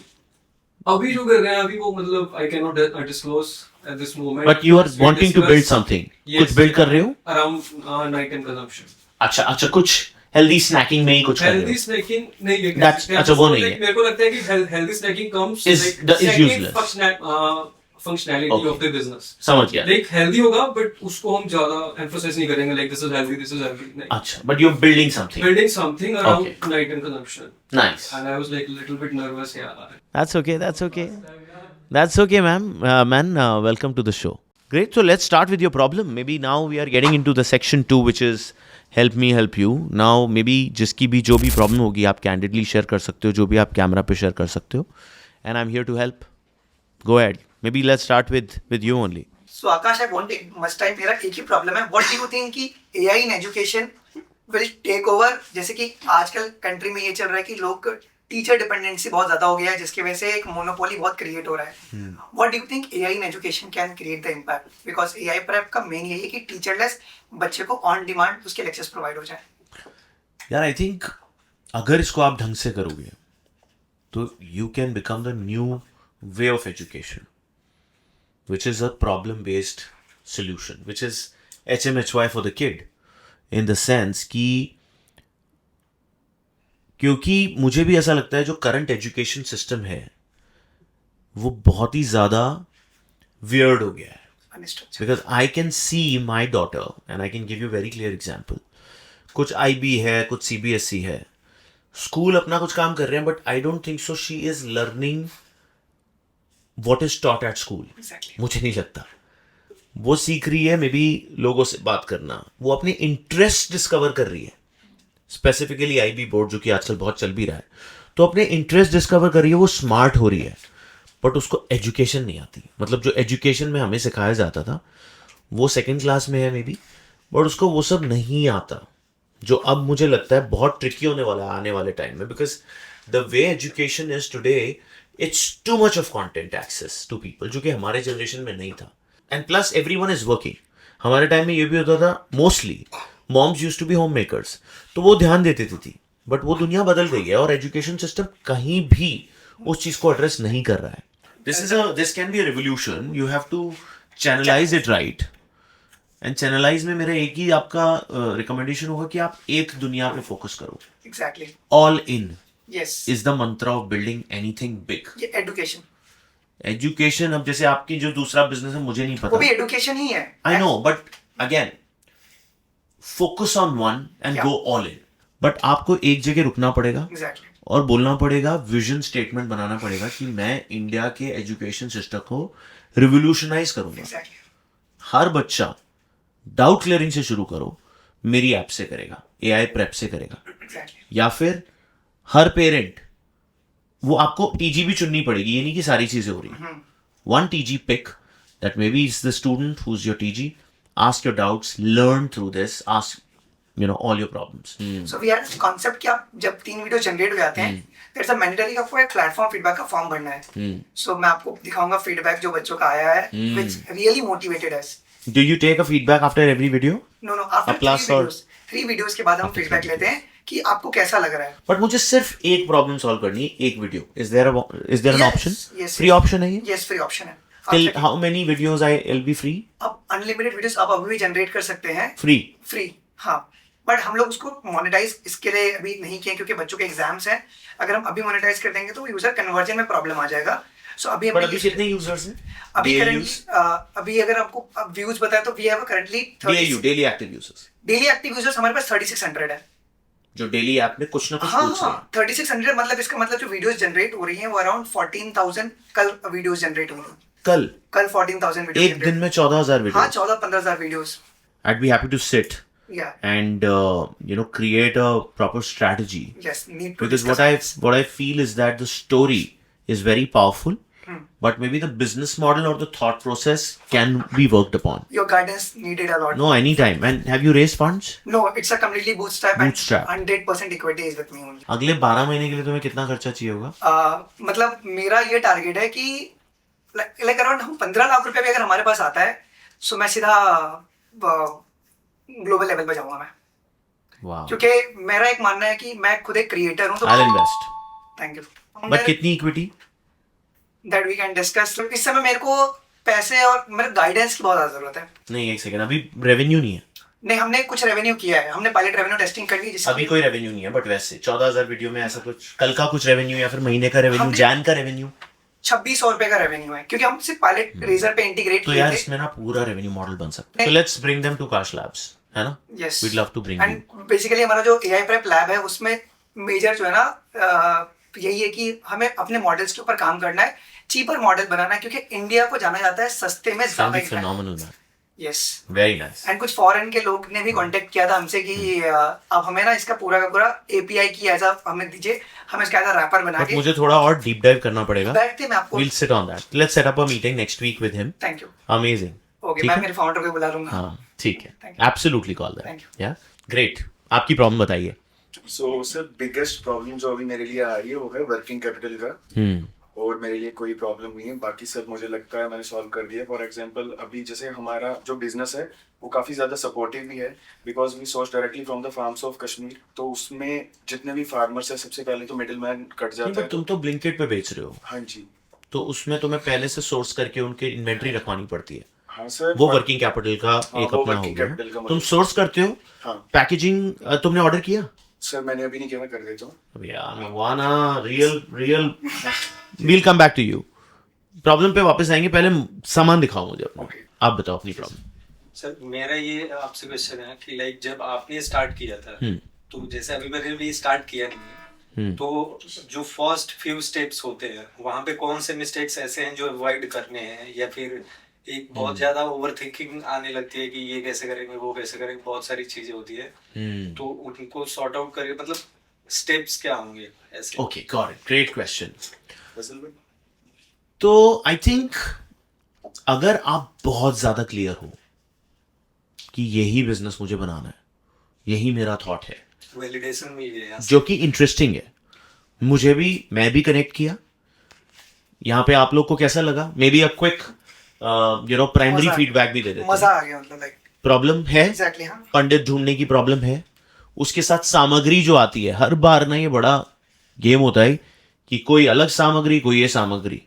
अभी जो कर रहे हैं अभी वो मतलब I cannot disclose at this moment. But you are wanting to build something. कुछ build कर रहे हो? Around night time consumption. अच्छा, कुछ healthy snacking में ही कुछ कर रहे हो? Healthy snacking नहीं है. अच्छा, वो नहीं है. मेरे को लगता है कि healthy snacking comes is useless. functionality of the business. समझ गया. Like healthy होगा, but उसको हम ज़्यादा emphasize नहीं करेंगे. Like this is healthy. नहीं. अच्छा, but you're building something. Building something around night time consumption. Nice. And I was like a little bit nervous. Yeah. That's okay, ma'am. Man, welcome to the show. Great. So let's start with your problem. Maybe now we are getting into the section 2, which is help me help you. Now maybe जिसकी भी जो भी problem होगी आप candidly share कर सकते हो, जो भी आप कैमरा पे share कर सकते हो. And I'm here to help. Go ahead. Maybe let's start with you only. So Akash, I want much time. मेरा एक ही प्रॉब्लम है. What do you think कि AI in education will take over? जैसे कि आजकल कंट्री में ये चल रहा है कि लोग टीचर डिपेंडेंसी बहुत ज्यादा हो गया है, जिसकी वजह से एक मोनोपोली बहुत क्रिएट हो रहा है. What do you think AI in education can create the impact? Because AI prep का मेन यही है कि टीचरलेस बच्चे को ऑन डिमांड उसके लेक्चर्स प्रोवाइड हो जाए. यार आई थिंक अगर इसको आप ढंग से करोगे तो you can become the new way of education, which is a problem-based solution, which is HMHY for the kid, in the sense कि क्योंकि मुझे भी ऐसा लगता है जो करंट एजुकेशन सिस्टम है वो बहुत ही ज़्यादा वियर्ड हो गया है. Because I can see my daughter and I can give you very clear example. कुछ IB है, कुछ CBSE है, स्कूल अपना कुछ काम कर रहे हैं, but I don't think so she is learning what is taught at school. मुझे नहीं लगता वो सीख रही है. मे बी लोगों से बात करना, वो अपने इंटरेस्ट डिस्कवर कर रही है. स्पेसिफिकली IB बोर्ड जो कि आजकल बहुत चल भी रहा है, तो अपने इंटरेस्ट डिस्कवर कर रही है. वो स्मार्ट हो रही है, बट उसको एजुकेशन नहीं आती. मतलब जो एजुकेशन में हमें सिखाया जाता था वो 2nd क्लास में है मे बी, बट उसको वो सब नहीं आता, जो अब मुझे लगता है बहुत ट्रिकी होने वाला है आने वाले टाइम में. Because the way education is today, it's too much of content access to people, जो कि हमारे जनरेशन में नहीं था. And plus everyone is working. हमारे टाइम में ये भी होता था, mostly moms used to be homemakers, तो वो ध्यान देती थी. बट वो दुनिया बदल गई है और एजुकेशन सिस्टम कहीं भी उस चीज को एड्रेस नहीं कर रहा है. This can be a revolution. You have to channelize it right. And channelize में मेरा एक ही आपका रिकमेंडेशन होगा कि आप एक दुनिया पे फोकस करो. Exactly. All in. Yes. Is the mantra of building anything big. ये education. Education, अब जैसे आपकी जो दूसरा बिजनेस है मुझे नहीं पता. वो भी education ही है. I know, but again, focus on one and go all in. But आपको एक जगह रुकना पड़ेगा. Exactly. और बोलना पड़ेगा, विजन स्टेटमेंट बनाना पड़ेगा कि मैं इंडिया के एजुकेशन सिस्टम को रिवोल्यूशनाइज करूंगा. Exactly. हर बच्चा डाउट क्लियरिंग से शुरू करो, मेरी ऐप से करेगा, AI प्रेप से करेगा. Exactly. या फिर हर पेरेंट, वो आपको TG भी चुननी पड़ेगी. ये नहीं कि सारी चीजें हो रही. One TG pick that maybe is the student who's your TG. Ask your doubts, learn through this, ask you know all your problems. So we had concept कि आप जब 3 वीडियो जनरेट हो जाते हैं, there's a mandatory आपको एक platform feedback का form भरना है. So मैं आपको दिखाऊंगा फीडबैक जो बच्चों का आया है, which really motivated us. Do you take a feedback after every video? No, after 3 videos के बाद हम फीडबैक लेते हैं कि आपको कैसा लग रहा है. बट मुझे सिर्फ एक प्रॉब्लम सॉल्व करनी है, एक video. Is there an option? Yes. Free option है ये? Yes, फ्री ऑप्शन है. Till how many videos I'll be free? आप अनलिमिटेड वीडियोस आप अभी भी जनरेट कर सकते हैं. फ्री. हाँ, बट हम लोग उसको मोनेटाइज इसके लिए अभी नहीं किए क्योंकि बच्चों के एग्जाम्स हैं. अगर हम अभी मोनेटाइज कर देंगे तो यूजर कन्वर्जन में प्रॉब्लम आ जाएगा. सो अभी कितने यूजर्स हैं? अभी करंटली अभी अगर आपको व्यूज बताएं तो we have currently daily active users. Daily active users हमारे पास 3600 है जो डेली ऐप में कुछ ना कुछ पूछ रहे हैं. 3600 मतलब इसका मतलब जो वीडियोस जनरेट हो रही हैं वो अराउंड 14000 कल वीडियोस जनरेट हुई हैं. कल 14000 वीडियोस एक दिन में 14000 वीडियो. हाँ, 14-15,000 videos. I'd be happy to sit and create a proper strategy. Yes, need to because what I feel is that the story is very powerful, but maybe the business model or the thought process can be worked upon. Your guidance needed a lot. No, anytime. And have you raised funds? No, it's a completely bootstrap. Bootstrap. And 100% equity is with me only. अगले 12 महीने के लिए तुम्हें कितना खर्चा चाहिए होगा? मतलब मेरा ये टारगेट है कि लाइक अराउंड हम 15 लाख रुपए भी अगर हमारे पास आता है सो मैं सीधा ग्लोबल लेवल पे जाऊंगा मैं. वाह. क्योंकि मेरा एक मानना है कि मैं खुद एक क्रिएटर हूं तो I'll invest. Thank you. But कितनी equity? That we can discuss. इस समय मेरे को पैसे और मेरे गाइडेंस की बहुत ज्यादा जरूरत है. नहीं, एक सेकंड, अभी रेवेन्यू नहीं है. नहीं, हमने कुछ रेवेन्यू किया है. हमने पायलट रेवेन्यू टेस्टिंग कर ली. अभी कोई रेवेन्यू नहीं है, बट वैसे 14000 वीडियो में ऐसा कुछ कल का कुछ रेवेन्यू या फिर महीने का रेवेन्यू, जैन का रेवेन्यू 2600 रुपए का रेवेन्यू है क्योंकि हम सिर्फ पायलट रेजर पे इंटीग्रेट तो किए यार थे. इसमें ना पूरा रेवेन्यू मॉडल बन सकता है. तो let's bring them to Kash Labs, है ना? Yes, we'd love to bring and basically हमारा जो एआई प्रेप लैब है उसमें मेजर जो है ना यही है कि हमें अपने मॉडल्स के ऊपर काम करना है, चीपर मॉडल बनाना है क्योंकि इंडिया को जाना जाता है सस्ते में ज्यादा. Phenomenal man. Yes, very nice. And कुछ फॉरेन के लोग ने भी कांटेक्ट किया था हमसे कि आप हमें ना इसका पूरा का पूरा एपीआई की एज हमें दीजिए, हम इसका एज रैपर बना के. मुझे थोड़ा और डीप डाइव करना पड़ेगा. बैठते मैं आपको. We'll sit on that. Let's set up a meeting next week with him. Thank you. Amazing. Okay, मैं मेरे फाउंडर को बुला लूंगा. हाँ, ठीक है. Thank you. Absolutely call that. Thank you. Yeah, great. आपकी प्रॉब्लम बताइए. सो सर बिगेस्ट प्रॉब्लम जो अभी मेरे लिए आ रही है वो है वर्किंग कैपिटल का. और मेरे लिए कोई प्रॉब्लम नहीं है, बाकी सब मुझे लगता है मैंने सॉल्व कर दिया. फॉर एग्जांपल अभी जैसे हमारा जो बिजनेस है वो काफ़ी ज़्यादा सपोर्टिव भी है because we source directly from the farms of Kashmir. तो उसमें जितने भी फार्मर्स है सबसे पहले तो मिडिल मैन कट जाता है. तुम तो ब्लिंकिट पे बेच रहे हो. हाँ जी. तो उसमें तुम्हें पहले से सोर्स करके उनके इन्वेंट्री रखवानी पड़ती है. हाँ सर. वो वर्किंग कैपिटल का एक अपना हो गया. तुम सोर्स करते हो. हाँ. पैकेजिंग तुमने ऑर्डर किया? सर मैंने अभी नहीं किया, मैं कर देता हूँ. अब यार wanna real we'll come back to you. Problem पे वापस आएंगे, पहले सामान दिखाओ मुझे अपना. आप बताओ अपनी प्रॉब्लम. सर मेरा ये आपसे क्वेश्चन है कि लाइक जब आपने स्टार्ट किया था तो जैसे अभी मैंने भी स्टार्ट किया नहीं है, तो जो फर्स्ट फ्यू स्टेप्स होते हैं वहाँ पे कौन से मिस्टेक्स ऐसे हैं जो अवॉइड करने हैं, या फिर एक बहुत ज्यादा ओवर थिंकिंग आने लगती है कि ये कैसे करेंगे वो कैसे करेंगे, बहुत सारी चीजें होती है, तो उनको सॉर्ट आउट करके मतलब स्टेप्स क्या होंगे ऐसे? Okay, got it. Great question. तो आई थिंक अगर आप बहुत ज्यादा क्लियर हो कि यही बिजनेस मुझे बनाना है, यही मेरा थॉट है, वैलिडेशन भी है जो कि इंटरेस्टिंग है, मैं भी कनेक्ट किया. यहाँ पे आप लोग को कैसा लगा? May be a quick primary feedback भी दे देते. मजा आ गया. मतलब लाइक प्रॉब्लम है एग्जैक्टली. हाँ, पंडित ढूंढने की प्रॉब्लम है. उसके साथ सामग्री जो आती है, हर बार ना ये बड़ा गेम होता है कि कोई अलग सामग्री, कोई ये सामग्री.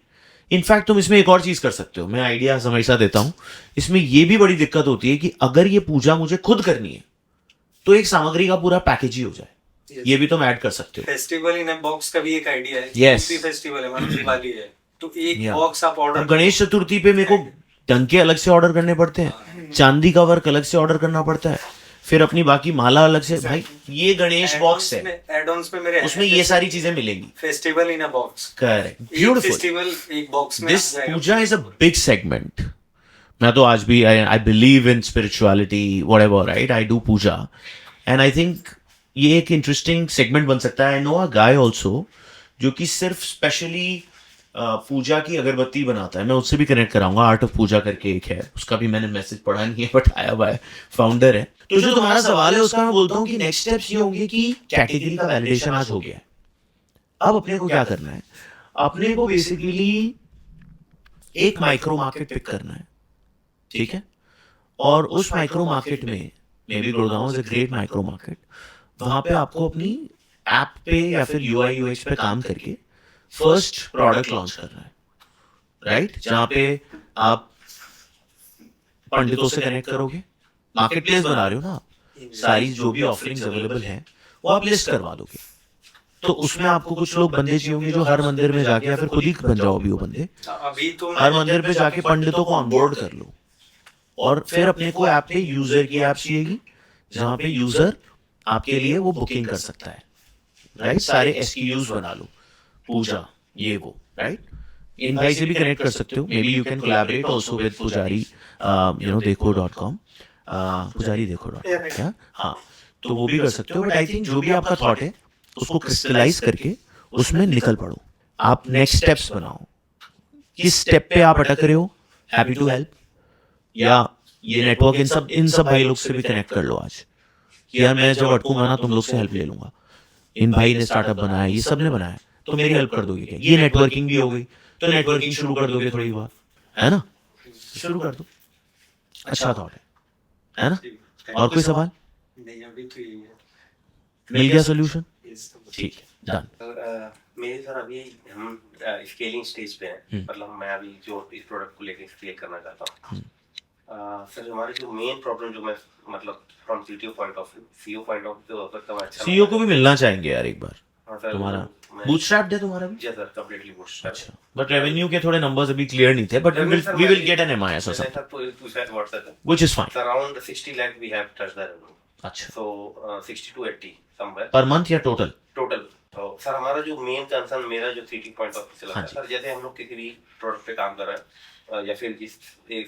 इनफैक्ट तुम इसमें एक और चीज कर सकते हो, मैं आइडिया हमेशा देता हूं. इसमें ये भी बड़ी दिक्कत होती है कि अगर ये पूजा मुझे खुद करनी है तो एक सामग्री का पूरा पैकेज ही हो जाए. ये भी तुम ऐड कर सकते हो. फेस्टिवल इन अ बॉक्स का भी एक आइडिया है. Yes. फेस्टिवल है, मतलब दिवाली है, तो एक बॉक्स आप ऑर्डर. गणेश चतुर्थी पे मेरे को डंके अलग से ऑर्डर करने पड़ते हैं, चांदी का वर्क अलग से ऑर्डर करना पड़ता है, फिर अपनी बाकी माला अलग से. भाई ये गणेश बॉक्स है, एड-ऑन्स में मेरे उसमें ये सारी चीजें मिलेंगी. Festival in a box. Correct. Beautiful. Festival एक बॉक्स में. This puja is a big segment. मैं तो आज भी I believe in spirituality whatever, right? I do puja and I think ये एक इंटरेस्टिंग सेगमेंट बन सकता है. I know a guy also जो कि सिर्फ स्पेशली पूजा की अगरबत्ती बनाता है, मैं उससे भी कनेक्ट कराऊंगा, आर्ट ऑफ पूजा करके एक है, उसका भी मैंने मैसेज पढ़ा नहीं है बट आया हुआ है, फाउंडर है। तो जो तुम्हारा सवाल है उसका मैं बोलता हूँ कि नेक्स्ट स्टेप्स ये होंगे कि कैटेगरी का वैलिडेशन आज हो गया है, अब अपने को क्या करना है, अपने को बेसिकली एक माइक्रो मार्केट पिक करना है, ठीक है, और उस माइक्रो मार्केट में may be Gurgaon is a great micro market, वहां पे आपको अपनी ऐप पे या फिर यूआई यूएक्स पे काम करके फर्स्ट प्रोडक्ट लॉन्च करना है, राइट, जहां पे आप पंडितों से कनेक्ट करोगे, मार्केट प्लेस बना रहे हो ना आप, सारी जो भी ऑफरिंग्स अवेलेबल हैं वो आप लिस्ट करवा दोगे, तो उसमें आपको कुछ लोग बंदे चाहिए होंगे जो हर मंदिर में जाके, या फिर खुद ही बन जाओ अभी वो बंदे, अभी तो हर मंदिर पे जाके पंडितों को ऑनबोर्ड कर लो, और फिर अपने को ऐप पे यूजर की ऐप चाहिएगी जहां पे यूजर आपके लिए वो बुकिंग कर सकता है, राइट, सारे SKUs बना लो, पूजा ये वो, राइट, इन भाई से भी कनेक्ट कर सकते हो, may be you can collaborate also with पुजारी देखो.com, पुजारी देखो.com, क्या, हाँ, तो वो भी कर सकते हो, बट आई थिंक जो भी आपका थॉट है उसको क्रिस्टलाइज करके उसमें निकल पड़ो, आप नेक्स्ट स्टेप्स बनाओ, किस स्टेप पे आप अटक रहे हो, हैप्पी टू हेल्प, या ये नेटवर्क इन सब भाई लोग से भी कनेक्ट कर लो आज, कि यार मैं जब अटकूंगा ना तुम लोग से हेल्प ले लूंगा, इन भाई ने स्टार्टअप बनाया, ये सब ने बनाया, तो मेरी हेल्प कर दोगे क्या, ये नेटवर्किंग भी हो गई, तो नेटवर्किंग शुरू कर दोगे थोड़ी बात, है ना, शुरू कर दो, अच्छा थॉट है ना, और कोई सवाल, नहीं अभी तो यही है, मिल गया सोल्यूशन, ठीक है, डन। मेरे सर अभी हम स्केलिंग स्टेज पे हैं, मतलब मैं अभी जो इस प्रोडक्ट को लेकर स्केल करना चाहता हूँ, सर हमारी जो मेन प्रॉब्लम जो मैं मतलब from CTO point of view, CEO point of view अगर तो अच्छा, सीईओ को भी मिलना चाहेंगे यार एक बार, हाँ सर, तुम्हारा मैं- बूटस्ट्रैप्ड है तुम्हारा भी, जी सर कंप्लीटली बूटस्ट्रैप, अच्छा, बट रेवेन्यू के थोड़े नंबर्स अभी क्लियर नहीं थे, but we will get an MIS और सर समथिंग, पूछा है व्हाट्सएप पे, which is fine, around 60 lakh we have touch the revenue, अच्छा, so 60 to 80 somewhere per month या टोटल, टोटल। तो सर हमारा जो मेन कंसर्न मेरा जो सीटी पॉइंट ऑफ व्यू से लगता है, हाँ सर जैसे हम लोग किसी भी प्रोडक्ट पे काम कर रहे हैं, या फिर जिस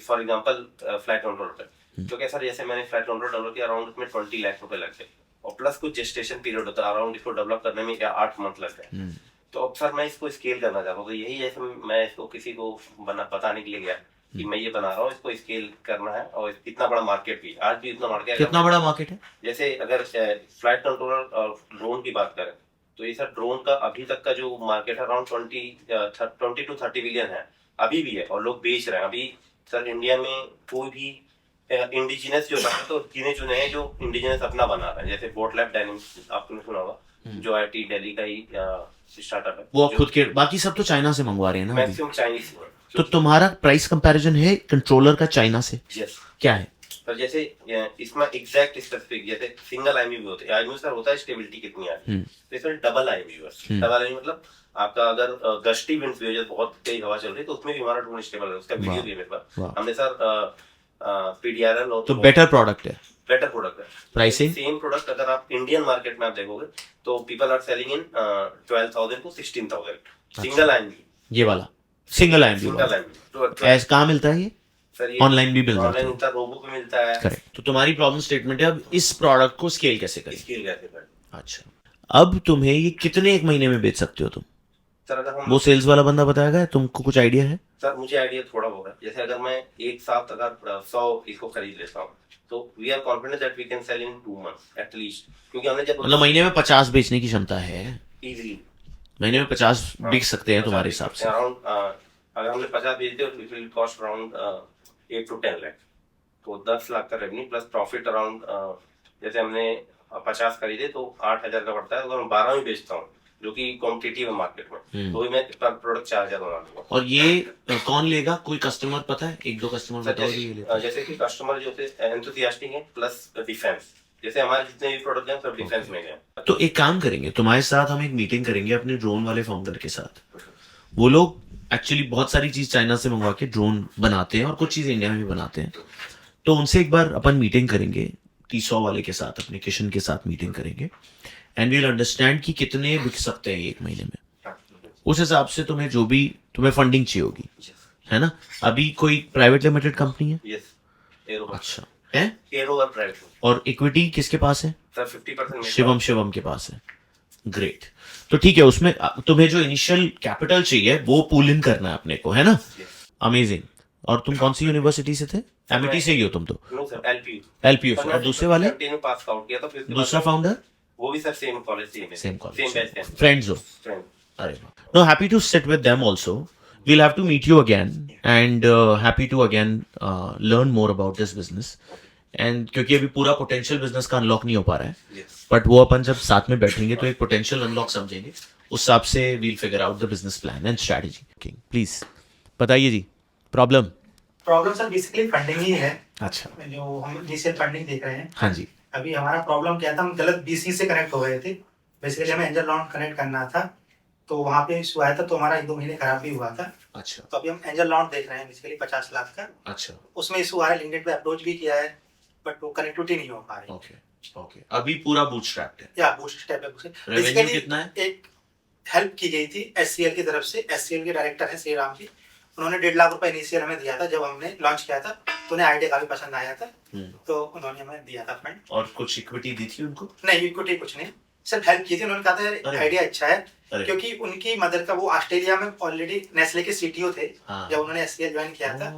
फॉर एग्जांपल फ्लैट कंट्रोल पे, तो क्या सर जैसे मैंने फ्लैट कंट्रोल डेवलप किया, अराउंड उसमें 20 लाख रुपए लग गए, और प्लस कुछ जेस्टेशन पीरियड होता है, अराउंड इसको डेवलप करने में 8 मंथ लग गए, तो अब सर मैं इसको स्केल करना चाहता हूँ, तो यही जैसे मैं इसको किसी को बताने के लिए गया कि मैं ये बना रहा हूँ, इसको स्केल करना है, और इतना बड़ा मार्केट भी, आज भी इतना मार्केट, कितना बड़ा मार्केट है, जैसे अगर फ्लाइट कंट्रोलर और ड्रोन की बात करें, तो ये सर ड्रोन का अभी तक का जो मार्केट है अराउंड 20 to 30 बिलियन है, अभी भी है, और लोग बेच रहे हैं अभी सर। इंडिया में कोई भी इंडिजिनस जो है तो गिने चुने हैं जो इंडिजिनस अपना बना रहे हैं, जैसे बोट लैब डायनेमिक्स आपने सुना होगा, जो आईटी दिल्ली का ही स्टार्टअप है, वो खुद के, बाकी सब तो चाइना से मंगवा रहे हैं ना अभी, मैक्सिमम चाइनीज। तो तुम्हारा प्राइस कंपैरिजन है कंट्रोलर का चाइना से, यस क्या है, सर जैसे इसमें एग्जैक्ट स्पेसिफिक, जैसे सिंगल आईएमयू होते हैं, आईएमयू सर होता है स्टेबिलिटी कितनी आ रही है, तो इसमें डबल आईएमयू है, डबल आईएमयू मतलब आपका अगर गस्टी विंड्स भी हो, बहुत तेज हवा चल रही है, तो उसमें भी हमारा ड्रोन स्टेबल है, उसका वीडियो भी है मेरे पास, हमने सर पीडीआरएल और तो बेटर प्रोडक्ट है, बेटर प्रोडक्ट है, प्राइसिंग सेम प्रोडक्ट अगर आप इंडियन मार्केट में आप देखोगे तो people are selling in 12,000 to 16,000 single IMU, ये वाला सिंगल आईएमयू, सिंगल आईएमयू, तो ऐसा कहाँ मिलता है ये, सर ये ऑनलाइन भी मिल जाता ऑनलाइन है, मिलता है, रोबो पे मिलता है, करेक्ट। तो तुम्हारी प्रॉब्लम स्टेटमेंट है अब इस प्रोडक्ट को स्केल कैसे करें, स्केल कैसे करें, अच्छा, अब तुम्हें ये कितने एक महीने में बेच सकते हो तुम, सर अगर हम वो सेल्स वाला बंदा बताएगा, तुमको कुछ आइडिया है, सर मुझे आइडिया थोड़ा होगा, जैसे अगर मैं एक साथ अगर 100 इसको खरीद लेता हूँ, तो we are confident that we can sell in 2 months at least, क्योंकि हमने जब मतलब महीने में 50 बेचने की क्षमता है, इजीली महीने में 50 बिक सकते हैं तुम्हारे हिसाब से, अराउंड अगर हमने 50 बेच दिए तो it will cost around 8 to 10 lakh, तो 10 लाख का रेवेन्यू प्लस प्रॉफिट अराउंड, जैसे हमने 50 खरीदे तो 8,000 का पड़ता है, अगर मैं 12 में बेचता हूँ जो कि कॉम्पिटिटिव है मार्केट में, तो भी मैं पर प्रोडक्ट 4,000 बना दूंगा। और ये कौन लेगा, कोई कस्टमर पता है, 1-2 कस्टमर बताओ जो ये लेते हैं, जैसे कि कस्टमर जो थे एंथुसियास्टिक है, प्लस डिफेंस, जैसे हमारे जितने भी प्रोडक्ट हैं सब डिफेंस में गए। तो एक काम करेंगे, तुम्हारे साथ हम एक मीटिंग करेंगे अपने ड्रोन वाले फाउंडर के साथ, वो लोग एक्चुअली बहुत सारी चीज चाइना से मंगवा के ड्रोन बनाते हैं और कुछ चीज इंडिया में भी बनाते हैं, तो उनसे एक बार अपन मीटिंग करेंगे, T100 वाले के साथ, अपने किशन के साथ मीटिंग करेंगे, एंड वील अंडरस्टैंड कि कितने बिक सकते हैं एक महीने में, उस हिसाब से तुम्हें जो भी तुम्हें फंडिंग चाहिए होगी, है ना। अभी कोई प्राइवेट लिमिटेड कंपनी है, यस, एरो, अच्छा है, एरो और प्राइवेट, और इक्विटी किसके पास है, सर 50% शिवम के पास है, ग्रेट। तो ठीक है, उसमें तुम्हें जो इनिशियल कैपिटल चाहिए वो पूल इन करना है अपने को, है ना? अमेजिंग। और तुम कौन सी यूनिवर्सिटी से थे? एमिटी से ही हो तुम तो? No sir, LPU. एलपीयू से। और दूसरे वाले? 15 में पास आउट किया था, फिर दूसरा फाउंडर? वो भी सर सेम कॉलेज से ही है, सेम कॉलेज, सेम बैच के फ्रेंड्स हो? फ्रेंड। अरे वाह। No, happy to sit with them also. We'll have to meet you again and happy to again learn more about this business. And क्योंकि अभी पूरा पोटेंशियल बिजनेस का unlock नहीं हो पा रहा है, बट वो अपन जब साथ में बैठेंगे तो एक पोटेंशियल अनलॉक समझेंगे, उस हिसाब से we'll figure out the business plan and strategy. Okay, please बताइए जी, प्रॉब्लम सर बेसिकली फंडिंग ही है। अच्छा, जो हम इनिशियल फंडिंग देख रहे हैं। हाँ जी। अभी हमारा प्रॉब्लम क्या था, हम गलत बीसी से कनेक्ट हो गए थे। बेसिकली हमें एंजल राउंड कनेक्ट करना था, तो वहाँ पे इशू आया था, तो हमारा 1-2 महीने खराब भी हुआ था। अच्छा। तो अभी हम एंजल राउंड देख रहे हैं बेसिकली 50 लाख का। अच्छा। उसमें इशू आ रहा है, लिंक्डइन पे अप्रोच भी किया है, बट वो कनेक्टिविटी नहीं हो पा रही। ओके, अभी पूरा बूटस्ट्रैप्ड है? या बूटस्ट्रैप है। रेवेन्यू कितना है? एक हेल्प की गई थी एससीएल की तरफ से। एससीएल के डायरेक्टर हैं श्री राम जी, उन्होंने 1.5 लाख रुपए इनिशियल हमें दिया था जब हमने लॉन्च किया था, तो उन्हें आइडिया काफी पसंद आया था, तो उन्होंने हमें दिया था फंड। और कुछ इक्विटी दी थी उनको? नहीं, इक्विटी कुछ नहीं, सिर्फ हेल्प की थी। उन्होंने कहा था आइडिया अच्छा है, क्योंकि उनकी मदर का वो ऑस्ट्रेलिया में ऑलरेडी नेस्ले के सीटीओ थे जब उन्होंने एससीएल ज्वाइन किया था।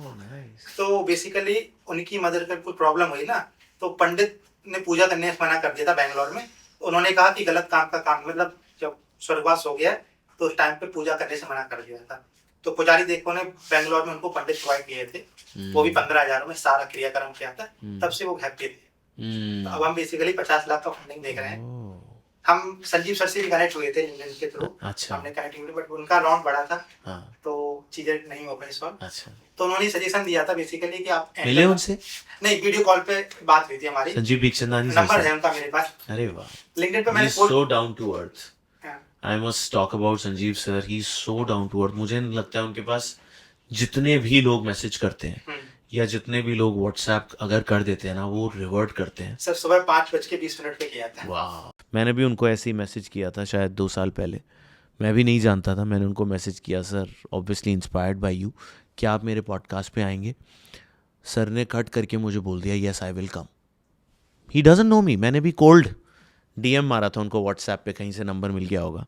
तो बेसिकली उनकी मदर का कोई प्रॉब्लम हुई ना, तो पंडित ने पूजा करने से मना कर दिया था बैंगलोर में। उन्होंने कहा कि गलत काम का काम, मतलब जब स्वर्गवास हो गया तो उस टाइम पे पूजा करने से मना कर दिया था। तो पुजारी देखो ने बैंगलोर में उनको पंडित प्रोवाइड किए थे, वो भी 15,000 में सारा क्रियाक्रम किया था, तब से वो हैप्पी थे। तो अब हम बेसिकली 50 लाख का फंडिंग देख रहे हैं। हम संजीव सर से भी कनेक्ट हुए थे लिंक्डइन के थ्रू। अच्छा। हमने कनेक्टिंग, बट उनका राउंड बड़ा था, हाँ। तो चीजें नहीं हो पाई सॉल्व। अच्छा। तो उन्होंने सजेशन दिया था बेसिकली कि आप मिले उनसे? नहीं, वीडियो कॉल पे बात हुई थी हमारी। संजीव बिखचंदानी नंबर है उनका मेरे पास। अरे वाह। लिंक्डइन पे मैंने so down to earth. I must talk about Sanjeev sir, he is so down to earth. मुझे लगता है उनके पास जितने भी लोग मैसेज करते हैं या जितने भी लोग व्हाट्सएप अगर कर देते हैं ना, वो रिवर्ट करते हैं। सर सुबह 5:20 पे किया था। वाह। मैंने भी उनको ऐसे ही मैसेज किया था शायद 2 साल पहले, मैं भी नहीं जानता था। मैंने उनको मैसेज किया, sir obviously inspired by you, क्या आप मेरे पॉडकास्ट पे आएंगे? सर ने कट करके मुझे बोल दिया, yes I will come. He doesn't know me. मैंने भी कोल्ड डीएम मारा था उनको व्हाट्सएप पे, कहीं से नंबर मिल गया होगा,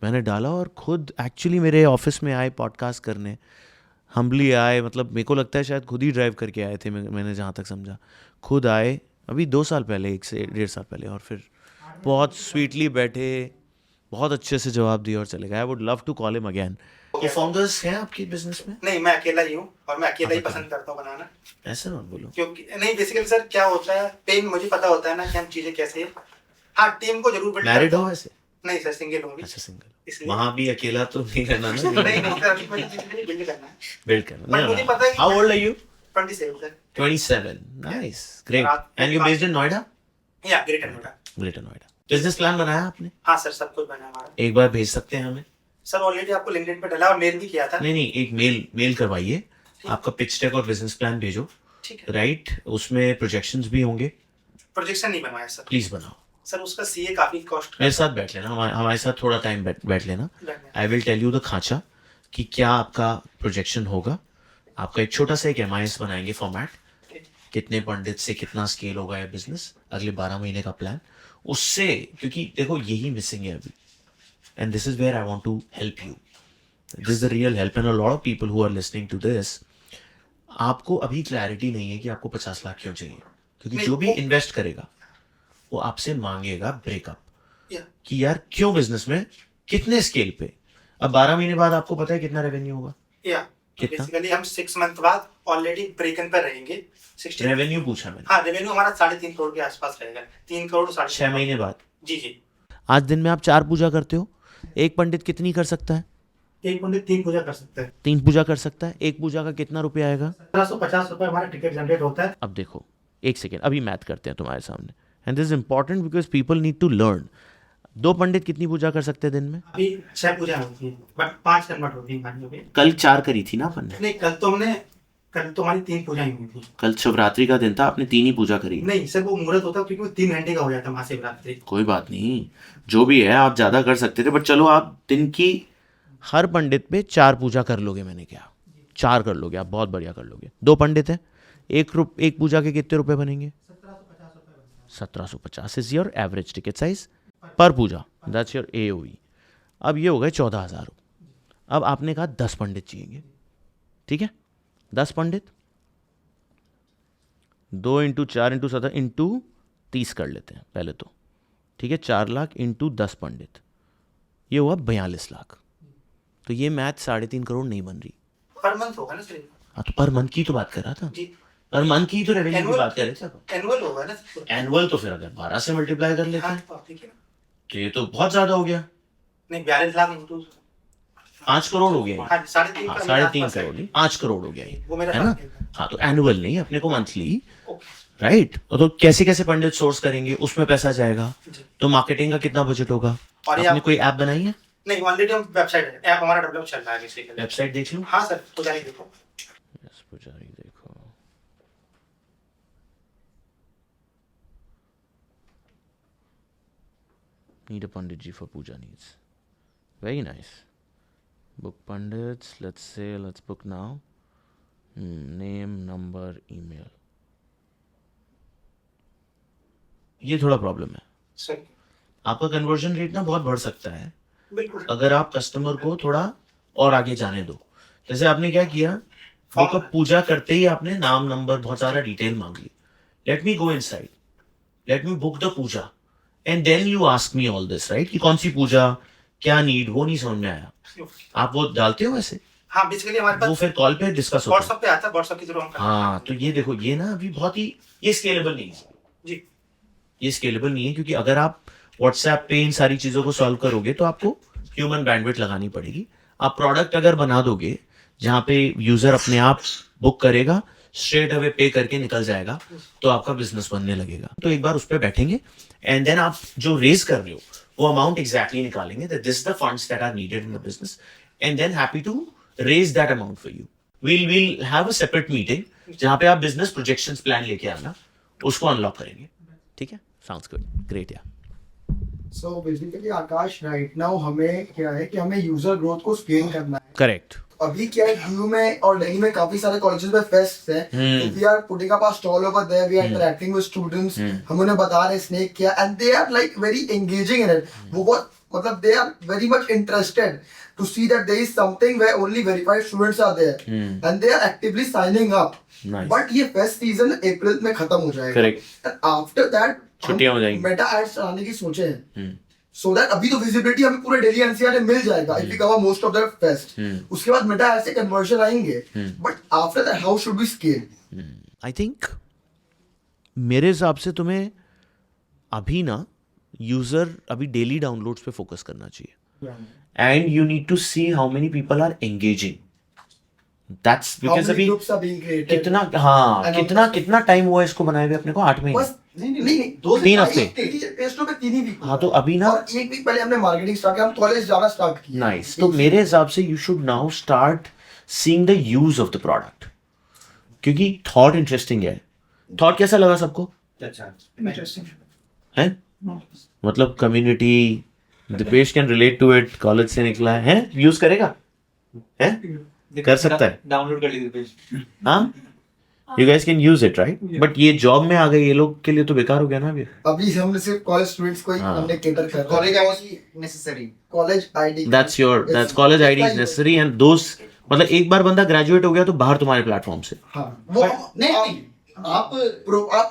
मैंने डाला और खुद एक्चुअली मेरे ऑफिस में आए पॉडकास्ट करने, हम्बली आए, मतलब मेरे को लगता है शायद खुद ही ड्राइव करके आए थे, मैंने जहाँ तक समझा खुद आए, अभी 2 साल पहले, 1 से 1.5 साल पहले, और फिर बहुत स्वीटली बैठे, बहुत अच्छे से जवाब दिया और चले गए। I would love to call him again. तो फाउंडर्स हैं आपके बिजनेस में? नहीं, मैं अकेला ही हूँ और मैं अकेला ही पसंद करता हूँ बनाना। ऐसा मत बोलो। क्योंकि नहीं, बेसिकली सर क्या होता है, पेन मुझे पता होता है ना कि हम चीजें कैसे है। हाँ, टीम को जरूर बिल्ड। मैरिड हो वैसे? नहीं सर, सिंगल हूँ। अच्छा, सिंगल। वहाँ भी अकेला तो नहीं रहना ना? नहीं सर, अभी मुझे चीजें बिल्ड करना है। बिल्ड करना। बट मुझे पता है। How old are you? 27 sir. 27, nice, great. And you based in Noida? या greater Noida. Greater Noida. Business plan बनाया आपने? हाँ सर, सब कुछ बना हमारा। एक बार भेज सकते हैं हमें? सर ऑलरेडी आपको लिंक्डइन पे डाला और मेल भी किया था। नहीं, एक मेल करवाइए, आपका पिच डेक और बिजनेस प्लान भेजो, राइट? उसमें प्रोजेक्शंस भी होंगे। प्रोजेक्शन नहीं बनवाया सर। प्लीज बनाओ सर, उसका सीए काफी कॉस्ट। मेरे साथ बैठ लेना, हमारे साथ थोड़ा टाइम बैठ लेना। I will tell you the खांचा कि क्या आपका प्रोजेक्शन होगा। आपका एक छोटा सा एक एमआईएस बनाएंगे फॉर्मेट, कितने पंडित से कितना स्केल होगा ये बिजनेस, अगले 12 महीने का प्लान उससे, क्योंकि देखो यही मिसिंग है अभी, and this is where I want to help you. This is the real help and a lot of people who are listening to this. आपको अभी क्लैरिटी नहीं है कि आपको 50 लाख क्यों चाहिए, क्योंकि जो भी इन्वेस्ट करेगा वो आपसे मांगेगा ब्रेकअप कि यार क्यों बिजनेस में, कितने स्केल पे। अब 12 महीने बाद आपको पता है कितना रेवेन्यू होगा? कितना? बेसिकली हम 6 मंथ बाद ऑलरेडी ब्रेक इन पर रहेंगे। रेवेन्यू पूछा मैंने। हाँ, रेवेन्यू हमारा 3.5 करोड़ के आसपास रहेगा। 3 करोड़ 6 महीने बाद। जी। आज दिन में आप 4 पूजा करते हो, एक पंडित कितनी कर सकता है? एक पंडित 3 पूजा कर सकता है। 3 पूजा कर सकता है। एक पूजा का कितना रुपया आएगा? 1750 रुपए हमारा टिकट जनरेट होता है। अब देखो, एक सेकेंड, अभी मैथ करते हैं तुम्हारे सामने, and this is important because people need to learn. 2 पंडित कितनी पूजा कर सकते हैं दिन में? अभी 6 पूजा होती है, बट 5 कन्वर्ट होती है। कल 4 करी थी ना अपन ने? नहीं, कल तो हमारी 3 पूजा ही हुई थी। कल शिवरात्रि का दिन था, आपने 3 ही पूजा करी? नहीं सर, वो मुहूर्त होता क्योंकि वो 3 घंटे का हो जाता महाशिवरात्रि। कोई बात नहीं, जो भी है आप ज्यादा कर सकते थे, बट चलो आप दिन की हर पंडित पे 4 पूजा कर लोगे। मैंने क्या 4 कर लोगे आप? बहुत बढ़िया कर लोगे। 2 पंडित है, एक पूजा के कितने रुपए बनेंगे? 1750 is your average ticket size पर पूजा। That's your AOE। अब ये हो गए 14,000। अब आपने कहा 10 पंडित चाहिए, ठीक है? 10 पंडित 2 × 4 × 17 × 30 कर लेते हैं पहले तो, ठीक है? 4 लाख × 10 पंडित, ये हुआ 42 लाख। तो ये मैथ 3.5 करोड़ नहीं बन रही। पर मंथ होगा ना सर? हाँ, तो पर मंथ की तो बात कर रहा था जी, पर मंथ की तो रेवेन्यू की बात कर रहे थे। एनुअल होगा ना? एनुअल तो फिर अगर 12 से मल्टीप्लाई कर लेते हाँ, हैं तो आप देखिए ना। तो ये तो बहुत ज्यादा हो गया। नहीं, 42 लाख इंटू 5 करोड़ हो गया। हाँ, 3.5 हाँ, 3.5 करोड़ नहीं, 5 करोड़ हो गया ये, वो मेरा है ना? टारगेट हाँ, तो एनुअल नहीं, अपने को मंथली, राइट? तो कैसे कैसे पंडित सोर्स करेंगे, उसमें पैसा जाएगा। तो मार्केटिंग का कितना बजट होगा? और ये आपने कोई ऐप बनाई है? नहीं, ऑलरेडी हम वेबसाइट है, ऐप हमारा डेवलप चल रहा है बेसिकली। वेबसाइट देख लूं? हाँ सर, पुजारी देखो। यस, पुजारी देखो। Need a Pandit ji for puja needs. Very nice. Book Pandits. Let's book now. Name, number, email. ये थोड़ा प्रॉब्लम है सर। आपका कन्वर्जन रेट ना बहुत बढ़ सकता है बिल्कुल। अगर आप कस्टमर को थोड़ा और आगे जाने दो। जैसे आपने क्या किया, वो कब पूजा करते ही आपने नाम, नंबर, बहुत सारा डिटेल मांग ली। Let me go inside, let me book the puja and then you ask me all this, right? कि कौन सी पूजा, क्या नीड, वो नहीं समझ में आया। आप वो डालते हो वैसे? हाँ, बेसिकली हमारे पास वो फिर कॉल पे डिस्कस होता है। व्हाट्सएप पे आता है, व्हाट्सएप के थ्रू हम करते हैं। हाँ, तो ये देखो, ये ना अभी बहुत ही, ये स्केलेबल नहीं है जी। ये स्केलेबल नहीं है, क्योंकि अगर आप व्हाट्सएप पे इन सारी चीजों को सॉल्व करोगे तो आपको ह्यूमन बैंडविड्थ लगानी पड़ेगी। आप प्रोडक्ट अगर बना दोगे जहां पे यूजर अपने आप बुक करेगा, स्ट्रेट अवे पे करके निकल जाएगा, तो आपका बिजनेस बनने लगेगा। तो एक बार उस पर बैठेंगे एंड देन आप जो रेज कर रहे हो वो अमाउंट एग्जैक्टली निकालेंगे, that this the funds that are needed in the business, and then happy to raise that amount for you. we'll have a separate meeting जहां पे आप बिजनेस प्रोजेक्शंस प्लान लेके आना, उसको अनलॉक करेंगे। ठीक है, साउंड्स गुड, ग्रेट। या सो बेसिकली आकाश, राइट नाउ हमें क्या है कि हमें यूजर ग्रोथ को स्केल करना है। करेक्ट। अभी क्या है, दिल्ली में और दिल्ली में काफी सारे कॉलेजेस में फेस्ट है, we are putting up our stall over there, we are interacting with students, हम उन्हें बता रहे स्नेक क्या, and they are like very engaging in it. वो बहुत मतलब they are very much interested to see that there is something where only verified students are there and they are actively signing up. Nice. But ये fest season अप्रैल में खत्म हो जाएगा। Correct. And after that छुट्टियां हो जाएंगी। Meta ads चलाने की सोचे हैं, so that अभी तो विजिबिलिटी हमें पूरे दिल्ली एनसीआर में मिल जाएगा if we cover most of the fest. उसके बाद मेटा एड्स से कन्वर्जन आएंगे, but after that how should we scale? I think मेरे हिसाब से तुम्हें अभी ना यूजर अभी डेली डाउनलोड्स पे फोकस करना चाहिए, and you need to see how many people are engaging. That's because अभी कितना, हाँ, कितना टाइम हुआ इसको बनाए हुए अपने को? 8 महीने, नहीं 3 हफ्ते। टेस्टों पे 3 ही वीक। हाँ, तो अभी ना 1 वीक पहले हमने मार्केटिंग स्टार्ट किया, हम कॉलेज जाना स्टार्ट किया। नाइस। तो मेरे हिसाब से you should now start seeing the use of the product, क्योंकि थॉट इंटरेस्टिंग है। थॉट कैसा लगा सबको? इंटरेस्टिंग है, मतलब community, Dipesh can relate to it, college से निकला है, यूज करेगा, है, कर सकता है, डाउनलोड कर लीजिए दिपेश। हाँ, you guys can use it, right? But ये जॉब में आ गए, ये लोग के लिए तो बेकार हो गया ना अभी हमने सिर्फ कॉलेज स्टूडेंट्स को ही हमने केटर कर, college ID necessary, college ID, that's college ID is necessary, and those, मतलब एक बार बंदा ग्रेजुएट हो गया तो बाहर तुम्हारे प्लेटफॉर्म से। हाँ, वो नहीं, आप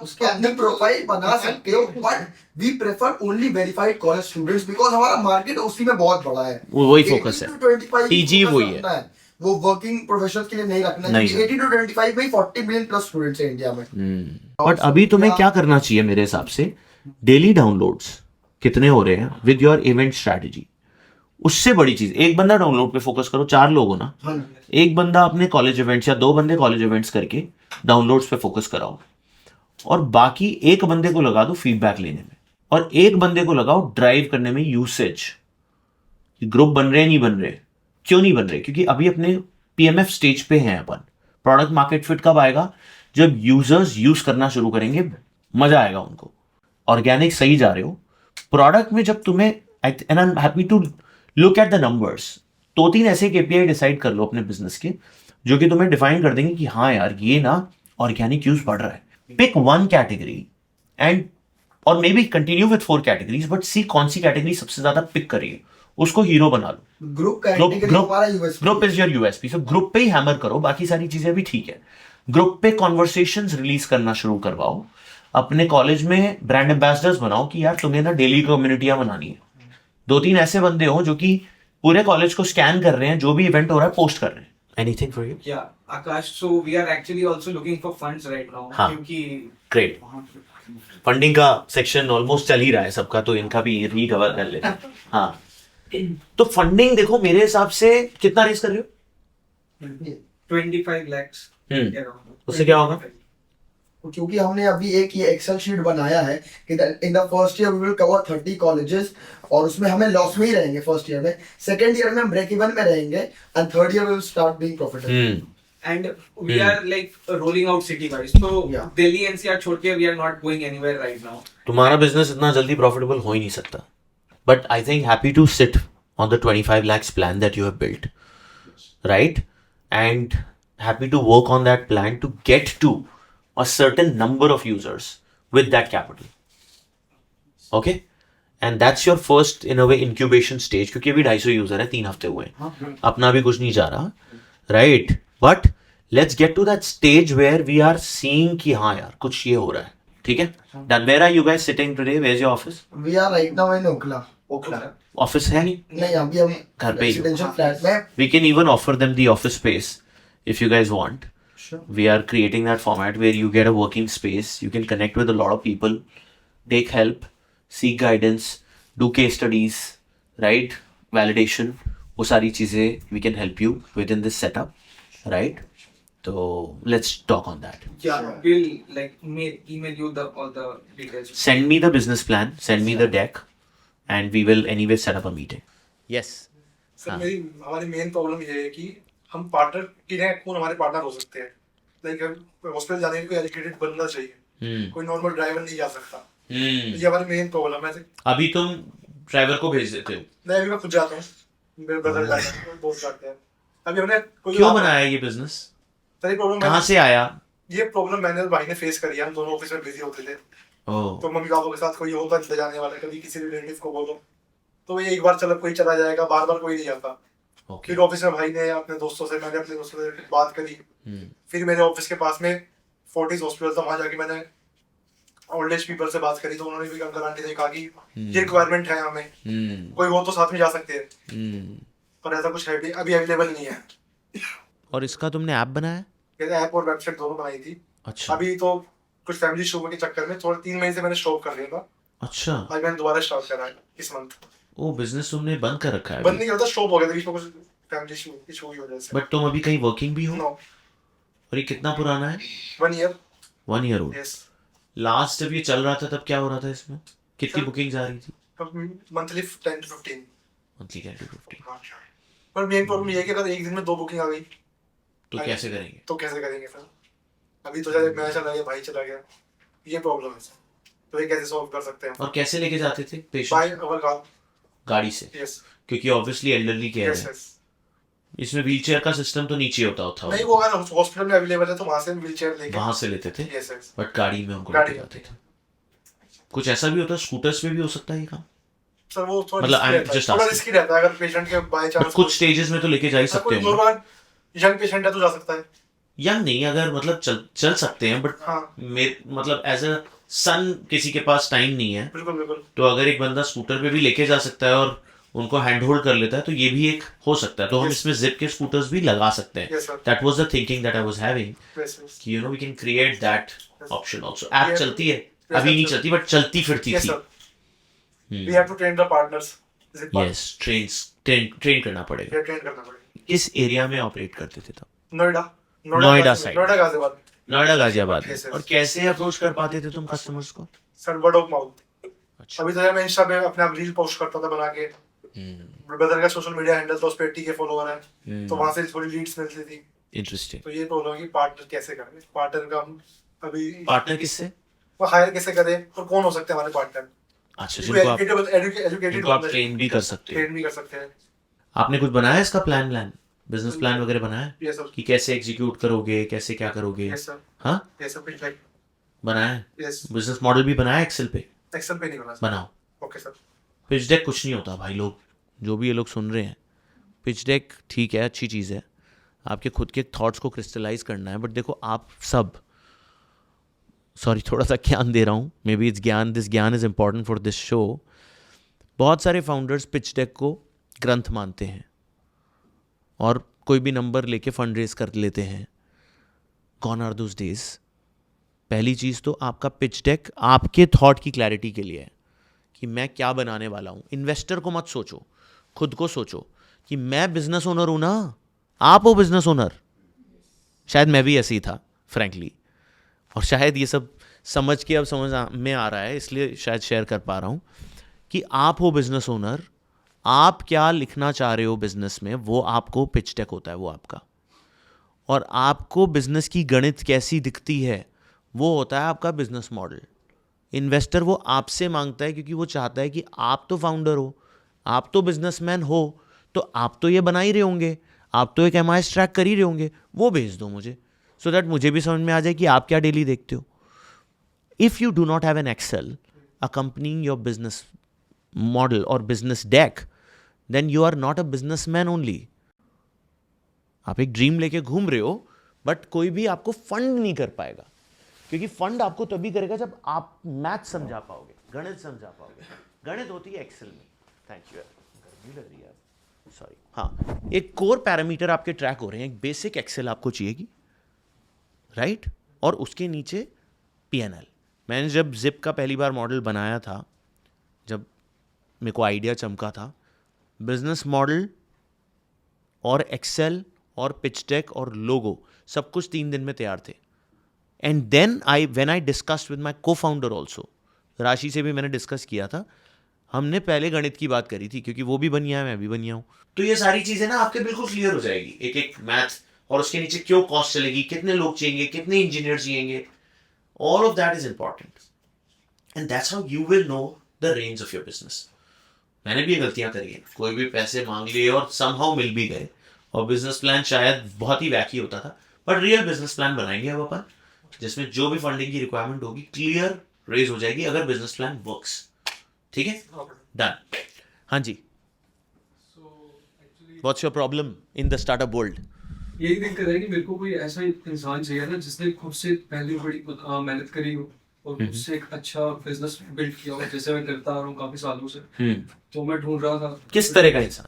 उसके अपनी प्रोफाइल बना सकते हो, but we prefer only verified college students, because हमारा मार्केट उसी में बहुत बड़ा है। वही फोकस है, टीजी वही है, वो वर्किंग प्रोफेशनल्स के लिए नहीं रखना चाहिए। 80 to 25 में 40 मिलियन प्लस स्टूडेंट्स हैं इंडिया में। बट अभी तुम्हें क्या करना चाहिए मेरे हिसाब से, डेली डाउनलोड्स कितने हो रहे हैं विद योर इवेंट स्ट्रैटेजी, उससे बड़ी चीज, एक बंदा डाउनलोड पे फोकस करो, 4 लोग हो ना, एक बंदा अपने कॉलेज इवेंट्स या 2 बंदे कॉलेज इवेंट्स करके डाउनलोड्स पे फोकस कराओ, और बाकी एक बंदे को लगा दो फीडबैक लेने में, और एक बंदे को लगाओ ड्राइव करने में यूसेज। ग्रुप बन रहे नहीं बन रहे, क्यों नहीं बन रहे? क्योंकि अभी अपने पीएमएफ स्टेज पे हैं अपन। प्रोडक्ट मार्केट फिट कब आएगा? जब यूजर्स यूज करना शुरू करेंगे, मजा आएगा उनको। ऑर्गेनिक सही जा रहे हो, प्रोडक्ट में जब तुम्हें, and I am happy to look at the numbers, 2-3 ऐसे केपीआई डिसाइड कर लो अपने बिजनेस के, जो कि तुम्हें डिफाइन कर देंगे कि हाँ यार, ये ना ऑर्गेनिक यूज बढ़ रहा है। पिक 1 कैटेगरी एंड और maybe continue with 4 categories, but see कौन सी कैटेगरी सबसे ज्यादा पिक कर रही है, उसको हीरो बना लो। Group is your USP, so group पे ही हैमर करो, बाकी सारी चीजें भी ठीक है। ग्रुप पे कॉन्वर्सेशंस रिलीज करना शुरू करवाओ, अपने कॉलेज में ब्रांड एम्बेसडर्स बनाओ कि यार तुम्हें ना डेली कम्युनिटियां बनानी है, 2-3 ऐसे बंदे हो जो कि पूरे कॉलेज को स्कैन कर रहे हैं, जो भी इवेंट हो रहा है पोस्ट कर रहे हैं। Anything for you? Yeah, Akash, so we are actually also looking for funds right now. हाँ. क्योंकि ग्रेट, फंडिंग का सेक्शन ऑलमोस्ट चल ही रहा है सबका, तो इनका भी रिकवर कर लेते हैं। हाँ, तो फंडिंग देखो मेरे हिसाब से कितना रेस कर रहे हो? 25 lakhs. उससे क्या होगा? क्योंकि हमने अभी एक ये एक्सेल शीट बनाया है कि in the first year we will cover 30 colleges, और उसमें हमें लॉस में ही रहेंगे फर्स्ट ईयर में, सेकंड ईयर में हम ब्रेक इवन में रहेंगे, and third year we will start being profitable. And we are like rolling out city wise. So Delhi NCR छोड़ के we are not going anywhere right now. तुम्हारा business इतना जल्दी profitable हो ही नहीं सकता, but I think happy to sit on the 25 lakhs plan that you have built, right? And happy to work on that plan to get to a certain number of users with that capital. Okay? And that's your first in a way incubation stage, क्योंकि अभी 250 user है, 3 हफ्ते हुए हैं, अपना भी कुछ नहीं जा रहा, right? But let's get to that stage where we are seeing कि हाँ यार कुछ ये हो रहा है, ठीक है? Done. Where are you guys sitting today? Where's your office? We are right now in Okhla. Office है नहीं? नहीं, अभी हम घर पे ही हो। रेजिडेंशियल फ्लैट में। We can even offer them the office space if you guys want. Sure. We are creating that format where you get a working space, you can connect with a lot of people, take help, seek guidance, do case studies, right? Validation, वो सारी चीजें we can help you within this setup, right? So let's talk on that. Yeah, we'll like email you all the details. Send me the business plan, send me the deck, and we will anyway set up a meeting. Yes. Sir हमारी main problem ये है कि हम partner की हैं, कौन हमारे partner हो सकते हैं। लाइक हॉस्पिटल जाने के लिए कोई एजुकेटेड बनना चाहिए, कोई नॉर्मल ड्राइवर नहीं जा सकता। ये हमारी मेन प्रॉब्लम है। अभी तुम ड्राइवर को भेज देते हो? नहीं, अभी मैं खुद जाता हूँ, मेरे ब्रदर जाते हैं, दोस्त जाते हैं। अभी हमने क्यों बनाया ये बिजनेस? प्रॉब्लम कहाँ से आया ये प्रॉब्लम? मैंने और भाई ने फेस करी है, हम दोनों ऑफिस में बिजी होते थे। तो मम्मी पापा के साथ कोई होगा ले जाने वाला, कभी किसी रिलेटिव को बोलो तो ये एक बार कोई चला जाएगा, बार बार कोई नहीं आता। फिर ऑफिस में भाई ने अपने दोस्तों से, मैंने अपने दोस्तों से बात करी। फिर मेरे ऑफिस के पास में फोर्टिस हॉस्पिटल था, वहां जाके मैंने ओल्ड एज पीपल से बात करी, तो उन्होंने भी अंकल आंटी ने कहा कि ये रिक्वायरमेंट है हमें, कोई हो तो साथ में जा सकते हैं, पर ऐसा कुछ है भी अभी अवेलेबल नहीं है। और इसका तुमने ऐप बनाया? ऐप और वेबसाइट दोनों बनाई थी। अच्छा। अभी तो कुछ फैमिली इशू के चक्कर में थोड़ा 3 महीने से मैंने स्टॉप कर दिया था। अच्छा। आज मैंने दोबारा स्टार्ट करा है इस मंथ। ओ, बिजनेस तुमने बंद कर रखा है? बंद नहीं करता, स्टॉप हो गया था बीच में, कुछ फैमिली इशू की वजह से। बट तुम अभी कहीं वर्किंग भी हो? नो। और ये कितना पुराना है? 1 year. 1 year old. Yes. Last जब ये चल रहा था तब क्या हो रहा था इसमें? कितनी बुकिंग्स आ रही थी? Monthly 10 to 15। Monthly 10 to 15। पर मेन प्रॉब्लम ये है कि अगर एक दिन में 2 बुकिंग आ गई तो कैसे करेंगे? तो कैसे करेंगे सर? अभी तो जैसे मैं चला गया, भाई चला गया, ये प्रॉब्लम है सर। तो ये कैसे सॉल्व कर सकते हैं? और कैसे लेके जाते थे पेशेंट? By our car. गाड़ी से? यस। क्योंकि ऑब्वियसली एल्डरली केयर है। इसमें व्हीलचेयर का सिस्टम तो नीचे होता था? नहीं, वो अगर हॉस्पिटल में अवेलेबल है तो वहां से व्हीलचेयर लेके वहां से लेते थे। Yes yes. बट गाड़ी में उनको लेके जाते थे। कुछ ऐसा भी होता है स्कूटर्स पे भी हो सकता है ये काम? सर वो थोड़ा मतलब थोड़ा रिस्की रहता है, अगर पेशेंट के बाय चांस कुछ स्टेजेस में तो लेके जा ही सकते हैं। नॉर्मल यंग पेशेंट है तो जा सकता है। यंग नहीं, अगर मतलब चल सकते हैं, बट मतलब एज अ सन किसी के पास टाइम नहीं है, बिल्कुल बिल्कुल, तो अगर एक बंदा स्कूटर पे भी लेके जा सकता है और उनको हैंड होल्ड कर लेता है तो ये भी एक हो सकता है। तो हम इसमें जिप के स्कूटर्स भी लगा सकते हैं। That was the thinking that I was having कि we can create that option also. App चलती है अभी नहीं चलती, बट चलती फिरती थी। We have to train the partners. Yes, train करना पड़ेगा। किस एरिया में ऑपरेट करते थे तब? नोएडा साइड, नोएडा गाजियाबाद। और कैसे अप्रोच कर पाते थे तुम कस्टमर्स को? Sir word of mouth. अभी तो मैं इंस्टा पे अपने आप रील पोस्ट करता था बना के। ब्रदर का सोशल मीडिया हैंडल तो उस पे 80K फॉलोवर है, तो वहां से थोड़ी लीड्स मिलती थी। इंटरेस्टिंग। तो ये प्रॉब्लम है कि पार्टनर कैसे करें? पार्टनर का हम अभी पार्टनर किससे वो हायर कैसे करें और कौन हो सकते हैं हमारे पार्टनर? अच्छा, जिनको आप ट्रेन भी कर सकते हैं। आपने कुछ बनाया इसका प्लान बिजनेस प्लान वगैरह बनाया कि कैसे एग्जीक्यूट करोगे, कैसे क्या करोगे? हाँ, बनाया। बिजनेस मॉडल भी बनाया एक्सेल पे? एक्सेल पे नहीं बना सर। बनाओ। Okay sir. पिच डेक कुछ नहीं होता भाई, लोग जो भी ये लोग सुन रहे हैं, पिच डेक ठीक है, अच्छी चीज़ है, आपके खुद के थॉट्स को क्रिस्टलाइज करना है, बट देखो आप सब, सॉरी थोड़ा सा ज्ञान दे रहा हूँ, मे बी दिस ज्ञान is important for this show. बहुत सारे फाउंडर्स पिच डेक को ग्रंथ मानते हैं और कोई भी नंबर लेके फंड रेज कर लेते हैं। Gone are those days. पहली चीज़ तो आपका पिच डेक आपके थॉट की क्लैरिटी के लिए है कि मैं क्या बनाने वाला हूँ। इन्वेस्टर को मत सोचो, खुद को सोचो कि मैं बिजनेस ओनर हूँ ना, आप हो बिजनेस ओनर। शायद मैं भी ऐसे ही था फ्रैंकली, और शायद ये सब समझ के अब समझ में आ रहा है, इसलिए शायद शेयर कर पा रहा हूँ कि आप हो बिजनेस ओनर। आप क्या लिखना चाह रहे हो बिजनेस में, वो आपको पिच डेक होता है, वो आपका। और आपको बिजनेस की गणित कैसी दिखती है, वो होता है आपका बिजनेस मॉडल। इन्वेस्टर वो आपसे मांगता है क्योंकि वो चाहता है कि आप तो फाउंडर हो, आप तो बिजनेसमैन हो, तो आप तो ये बना ही रहे होंगे, आप तो एक MIS ट्रैक कर ही रहे होंगे, वो भेज दो मुझे, सो दैट मुझे भी समझ में आ जाए कि आप क्या डेली देखते हो। If you do not have an excel accompanying your business model or business deck, then you are not a businessman only. आप एक ड्रीम लेके घूम रहे हो, बट कोई भी आपको फंड नहीं कर पाएगा, क्योंकि फंड आपको तभी करेगा जब आप मैथ समझा पाओगे, गणित समझा पाओगे। गणित होती है एक्सेल में। थैंक यू यार, गर्मी लग रही है, सॉरी। हाँ, एक कोर पैरामीटर आपके ट्रैक हो रहे हैं, एक बेसिक एक्सेल आपको चाहिएगी, राइट? और उसके नीचे P&L। मैंने जब जिप का पहली बार मॉडल बनाया था, जब मेरे को आइडिया चमका था, बिजनेस मॉडल और एक्सेल और पिच डेक और लोगो सब कुछ 3 दिन में तैयार थे। And then when I discussed with my co founder also, Rashi से भी मैंने डिस्कस किया था, हमने पहले गणित की बात करी थी, क्योंकि वो भी बनिया है, मैं भी बनिया हूँ। तो ये सारी चीज़ें ना आपके बिल्कुल क्लियर हो जाएगी, एक एक मैथ, और उसके नीचे क्यों कॉस्ट चलेगी, कितने लोग चाहिए, कितने इंजीनियर चाहिए, all of that is important, and that's how you will know the range of your business. मैंने भी ये गलतियां करी है, कोई भी पैसे मांग लिए और somehow मिल भी गए, और बिजनेस प्लान शायद बहुत ही वैकी होता था, बट रियल बिजनेस प्लान बनाएंगे अब अपन, जिसमें जो भी फंडिंग की रिक्वायरमेंट होगी क्लियर रेज हो जाएगी अगर बिजनेस प्लान वर्क्स। ठीक है, डन। हाँ जी, what's your problem in the startup world? यही दिक्कत है कि मेरे को कोई ऐसा इंसान चाहिए ना जिसने खुद से पहले बड़ी मेहनत करी हो और खुद से एक अच्छा बिजनेस बिल्ड किया हो, जैसे मैं करता आ रहा हूँ काफी सालों से। तो मैं ढूंढ रहा था किस तरह का इंसान।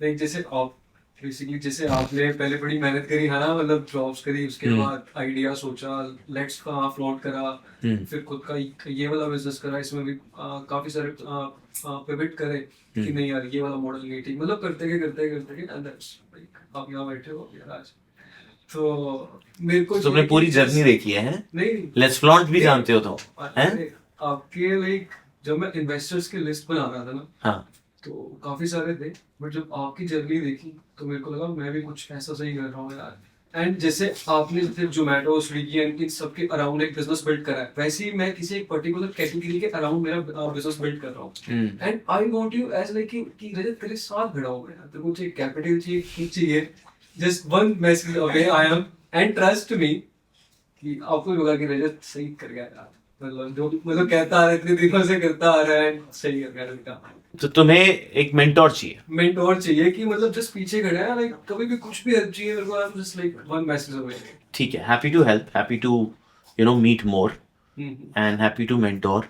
लाइक जैसे आप बेसिकली, जैसे आपने पहले बड़ी मेहनत करी है ना, मतलब जॉब्स करी, उसके बाद आइडिया सोचा, लेट्स का फ्लॉन्ट करा, फिर खुद का ये वाला बिजनेस करा, इसमें भी काफी सारे पिवट करे कि नहीं यार ये वाला मॉडल नहीं ठीक, मतलब करते गए आप यहाँ बैठे हो यार आज। तो मेरे को तुमने पूरी जर्नी देखी है? नहीं, लेट्स फ्लॉन्ट भी जानते हो तो हैं? आपके लाइक जब मैं इन्वेस्टर्स की लिस्ट बना रहा था ना, हाँ, तो काफी सारे थे, बट जब आपकी जर्नी देखी तो मेरे को लगा मैं भी कुछ ऐसा सही कर रहा हूँ यार। एंड जैसे आपने जैसे जोमेटो, स्विगी एंड इन सबके अराउंड एक बिजनेस बिल्ड करा है, वैसे ही मैं किसी एक पर्टिकुलर कैटेगरी के अराउंड मेरा बिजनेस बिल्ड कर रहा हूँ। And I want you as like कि रजत तेरे साथ खड़ा हूँ यार, तेरे को चाहिए कैपिटल, चाहिए just one message away I am, and trust me कि आपको लगा कि रजत सही कर गया यार, मतलब जो मतलब कहता आ रहा है, इतने दिनों से करता आ रहा है, सही कर गया बेटा। तो तुम्हें एक मेंटोर चाहिए कि मतलब जस्ट पीछे खड़ा है, लाइक कभी भी कुछ भी हेल्प चाहिए मेरे को, I am just like one message away. ठीक है, happy to help, happy to meet more, and happy to mentor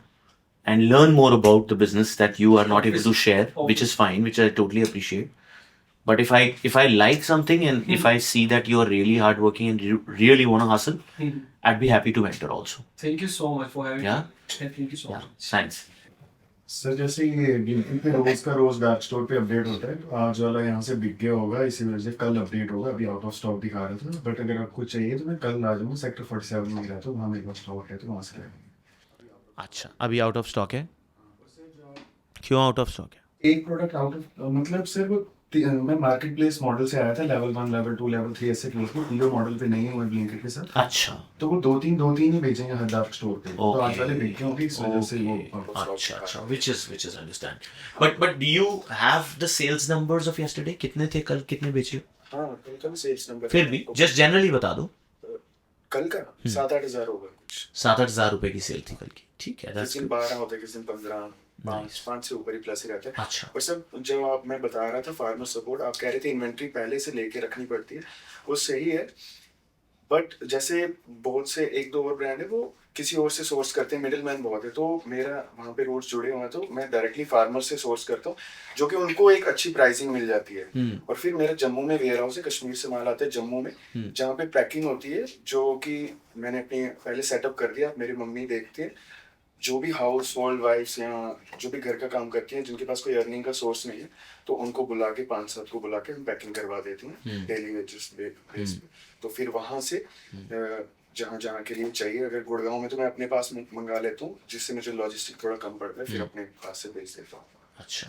and learn more about the business that you are not able to share, which is fine, which I totally appreciate. But if I like something and if I see that you are really hardworking and you really want to hustle, I'd be happy to mentor also. Thank you so much for having me. Thank you so much. Thanks. Sir जैसे ये गिनती पे रोज का रोज dark store पे update होता है, आज वाला यहाँ से बिक गया होगा, इसी वजह से कल अपडेट होगा, अभी आउट ऑफ स्टॉक दिखा रहा था, बट अगर आपको चाहिए तो मैं कल आ जाऊँगा, सेक्टर 47 में रहता हूँ, वहाँ मेरे पास स्टॉक है, तो वहाँ से लेंगे। अच्छा, अभी आउट ऑफ स्टॉक है? क्यों आउट ऑफ स्टॉक है? एक प्रोडक्ट आउट ऑफ, मतलब सिर्फ मैं मार्केट प्लेस मॉडल से आया था, लेवल 1, लेवल 2, लेवल 3 ऐसे क्लोज में, तीनों मॉडल पे नहीं हुए ब्लिंकिट के साथ। अच्छा, तो वो दो तीन ही बेचेंगे हर डार्क स्टोर पे, तो आज वाले बिक गए होंगे, इस वजह से वो अच्छा, which is understand. But do you have the sales numbers of yesterday? कितने थे कल, कितने बेचे? हाँ, कल सेल्स नंबर फिर भी जस्ट जनरली बता दो। कल का 7-8 हज़ार होगा कुछ। 7-8 हज़ार रुपए की सेल थी कल की, ठीक है, किस दिन 12 होते हैं, किस दिन 15, 5 से ऊपर ही प्लस ही रहता है। अच्छा। और सर जब आप, मैं बता रहा था फार्मर सपोर्ट, आप कह रहे थे इन्वेंट्री पहले से लेके रखनी पड़ती है, वो सही है, बट जैसे बहुत से 1-2 और ब्रांड है वो किसी और से सोर्स करते हैं, मिडिल मैन बहुत है, तो मेरा वहाँ पे रूट्स जुड़े हुए हैं, तो मैं डायरेक्टली फार्मर से सोर्स करता हूँ, जो कि उनको एक अच्छी प्राइसिंग मिल जाती है। और फिर मेरा जम्मू में वेयर हाउस है, कश्मीर से माल आता है जम्मू में, जहाँ पे पैकिंग होती है, जो कि मैंने अपने पहले सेटअप कर दिया, मेरी मम्मी देखती है, जो भी हाउस होल्ड वाइफ्स या जो भी घर का काम करती हैं, जिनके पास कोई अर्निंग का सोर्स नहीं है, तो उनको बुला के 5-7 को बुला के हम पैकिंग करवा देते हैं डेली वेजेस बेस पे। तो फिर वहाँ से जहाँ के लिए चाहिए, अगर गुड़गांव में तो मैं अपने पास मंगा लेता हूँ, जिससे मुझे लॉजिस्टिक थोड़ा कम पड़ता है, फिर अपने पास से भेज देता हूँ। अच्छा,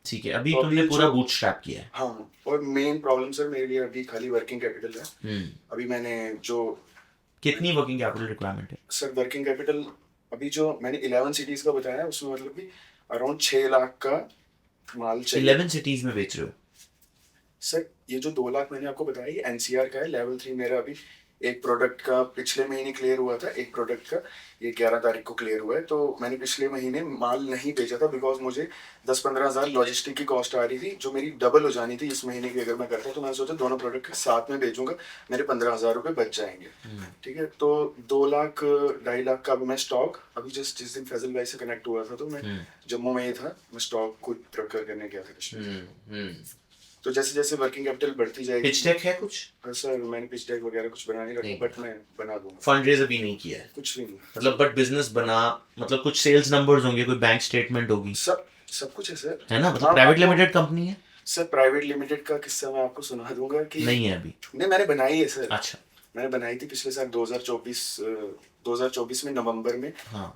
ठीक है। अभी तुमने पूरा बूटस्ट्रैप किया है? हाँ, और मेन प्रॉब्लम सर मेरे लिए अभी खाली वर्किंग कैपिटल है। अभी मैंने जो, कितनी वर्किंग कैपिटल रिक्वायरमेंट है सर? वर्किंग कैपिटल अभी जो मैंने 11 सिटीज का बताया है, उसमें मतलब कि अराउंड 6 लाख का माल चाहिए। 11 सिटीज में बेच रहे हो? सर ये जो 2 लाख मैंने आपको बताया ये एनसीआर का है। लेवल 3 मेरा अभी एक प्रोडक्ट का पिछले महीने क्लियर हुआ था, एक प्रोडक्ट का ये 11 तारीख को क्लियर हुआ है। तो मैंने पिछले महीने माल नहीं बेचा था, बिकॉज मुझे 10-15 हज़ार लॉजिस्टिक की कॉस्ट आ रही थी, जो मेरी डबल हो जानी थी इस महीने की अगर मैं करता। तो मैं सोचा दोनों प्रोडक्ट के साथ में बेचूंगा, मेरे 15,000 रुपये बच जाएंगे। ठीक है, तो 2 लाख 2.5 लाख का अभी मैं स्टॉक, अभी जस्ट जिस दिन फैजल भाई से कनेक्ट हुआ था तो मैं जम्मू में ही था, मैं स्टॉक खुद प्रोक्योर करने गया था कश्मीर। तो जैसे जैसे वर्किंग कैपिटल बढ़ती जाएगी। पिच डेक है कुछ? सर मैंने पिच डेक वगैरह कुछ बना नहीं रखा, बट मैं बना दूंगा। फंड रेज अभी नहीं किया है? कुछ भी नहीं, मतलब बट बिजनेस बना, मतलब कुछ सेल्स नंबर्स होंगे, कोई बैंक स्टेटमेंट होगी, सब कुछ है सर, है ना? मतलब प्राइवेट लिमिटेड कंपनी है सर। प्राइवेट लिमिटेड का किस्सा मैं आपको सुना दूंगा कि नहीं है अभी? नहीं, मैंने बनाई है सर। अच्छा, मैंने बनाई थी पिछले साल 2024 में नवंबर में।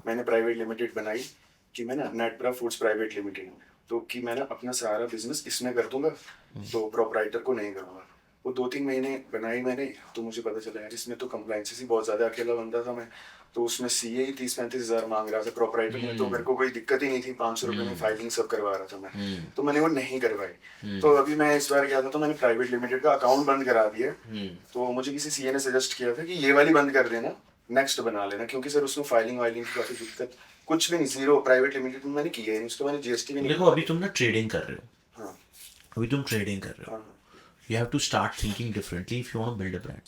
मैंने प्राइवेट लिमिटेड बनाई कि मैं ना नेटब्रा फूड्स प्राइवेट लिमिटेड, तो कि मैं ना अपना सारा बिजनेस इसमें कर दूंगा, तो प्रोपराइटर को नहीं करूँगा। वो 2-3 महीने बनाई मैंने, तो मुझे पता चला यार इसमें तो कंप्लाइंसेस ही बहुत ज़्यादा, अकेला बंदा था मैं, तो उसमें सीए ही 30-35 हज़ार मांग रहा था। प्रोपराइटर में तो मेरे को कोई दिक्कत ही नहीं थी, 500 रुपये में फाइलिंग सब करवा रहा था मैं, तो मैंने वो नहीं करवाई। तो अभी मैं इस बार गया था तो मैंने प्राइवेट लिमिटेड का अकाउंट बंद करा दिया। तो मुझे किसी सीए ने सजेस्ट किया था कि ये वाली बंद कर देना, नेक्स्ट बना लेना, क्योंकि सर उसमें फाइलिंग वाइलिंग की काफ़ी दिक्कत, कुछ भी नहीं, जीरो। प्राइवेट लिमिटेड में मैंने किया है, उसको मैंने जीएसटी भी नहीं। देखो अभी तुम ना ट्रेडिंग कर रहे हो, अभी तुम ट्रेडिंग कर रहे हो, you have to start thinking differently if you want to build a brand,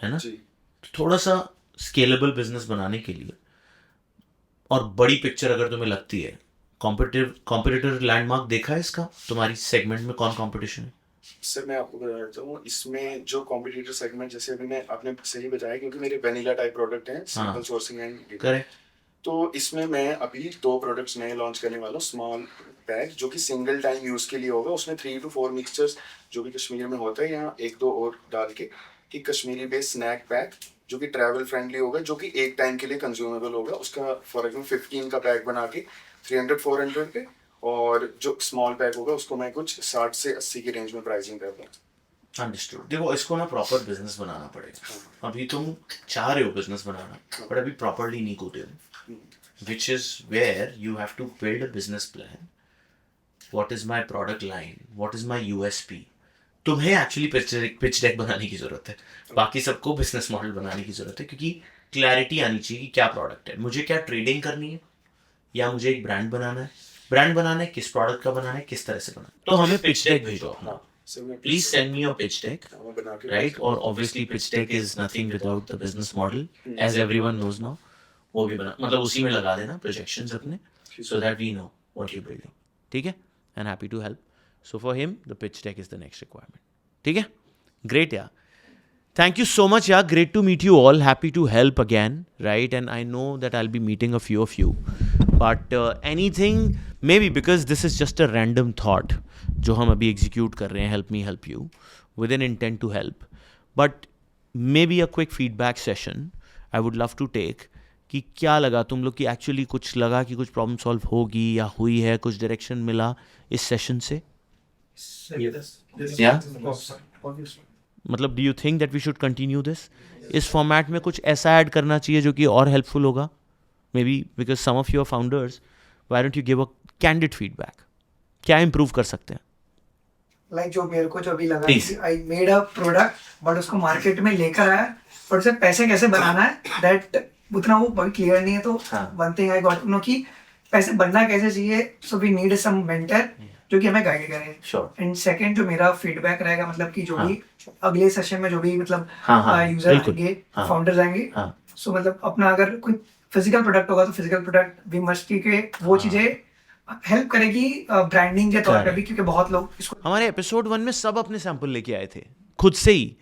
है ना? तो थोड़ा सा स्केलेबल बिजनेस बनाने के लिए, और बड़ी पिक्चर अगर तुम्हें लगती है, कॉम्पिटिटर लैंडमार्क देखा है इसका तुम्हारी सेगमेंट में, कौन कॉम्पिटिशन है? सर मैं आपको बता देता हूँ, इसमें जो कॉम्पिटिटर सेगमेंट, जैसे अभी मैं, आपने सही बताया, क्योंकि मेरे वेनिला टाइप प्रोडक्ट हैं, सिंपल सोर्सिंग एंड करेक्ट। तो इसमें मैं अभी 2 प्रोडक्ट्स नए लॉन्च करने वाला हूँ। स्मॉल पैक जो कि सिंगल टाइम यूज़ के लिए होगा, उसमें 3 to 4 मिक्सचर्स जो कि कश्मीरी में होता है, यहाँ 1-2 और डाल के, कि कश्मीरी बेस्ड स्नैक पैक जो कि ट्रैवल फ्रेंडली होगा, जो कि एक टाइम के लिए कंज्यूमेबल होगा। उसका फॉर एग्जाम्पल 15 का पैक बना के 300-400 पे, और जो स्मॉल पैक होगा उसको मैं कुछ 60 से 80 की रेंज में प्राइसिंग करता हूँ। अंडरस्टूड। देखो इसको ना प्रॉपर बिजनेस बनाना पड़ेगा। अभी तुम चाह रहे हो बिजनेस बनाना, बट अभी प्रॉपरली नहीं कूदे हो, which is where you have to build a business plan. What is my product line? What is my USP? तुम्हें एक्चुअली पिच डेक बनाने की जरूरत है, बाकी सबको बिजनेस मॉडल बनाने की जरूरत है, क्योंकि क्लैरिटी आनी चाहिए कि क्या प्रोडक्ट है, मुझे क्या ट्रेडिंग करनी है, या मुझे एक ब्रांड बनाना है, किस प्रोडक्ट का बनाना है, किस तरह से बनाना है। तो हमें पिच डेक भेजो अपना, please send me your pitch deck, right? और obviously pitch deck is nothing without the business model, as everyone knows now. वो भी बना, मतलब उसी में लगा देना प्रोजेक्शंस अपने, so that we know what you building, ठीक है? And happy to help. So for him the pitch deck is the next requirement, ठीक है? ग्रेट यार, thank you so much yaar, great to meet you all, happy to help again, right? And I know that I'll be meeting a few of you, but anything, maybe because this is just a random thought जो हम अभी execute कर रहे हैं, help me help you, with an intent to help, but maybe a quick feedback session I would love to take, कि क्या लगा तुम लोग, कि एक्चुअली कुछ लगा कि कुछ प्रॉब्लम सॉल्व होगी या हुई है, कुछ डायरेक्शन मिला इस सेशन से? मतलब do you think that we should continue this? इस फॉर्मेट में कुछ ऐसा ऐड करना चाहिए जो कि और हेल्पफुल होगा, maybe because some of your founders, why don't you give a candid feedback, क्या इम्प्रूव कर सकते हैं? लाइक जो मेरे को जो अभी लगा, I made a product but उसको मार्केट में लेकर आया, पर उसे पैसे कैसे बनाना है, दैट उतना वो बहुत क्लियर नहीं है, तो one thing I got know कि पैसे बनना कैसे चाहिए, so we need some mentor जो कि हमें गाइड करे। Sure. एंड सेकंड जो मेरा फीडबैक रहेगा, मतलब कि जो भी अगले सेशन में जो भी मतलब यूजर बिल्कुल। आएंगे, फाउंडर्स आएंगे, सो मतलब अपना अगर कोई फिजिकल प्रोडक्ट होगा तो फिजिकल प्रोडक्ट वी मस्ट के वो चीजें हेल्प करेगी ब्रांडिंग के तौर पे भी, क्योंकि बहुत लोग इसको हमारे एपिसोड 1 में सब अपने सैंपल लेके आए थे खुद से ही,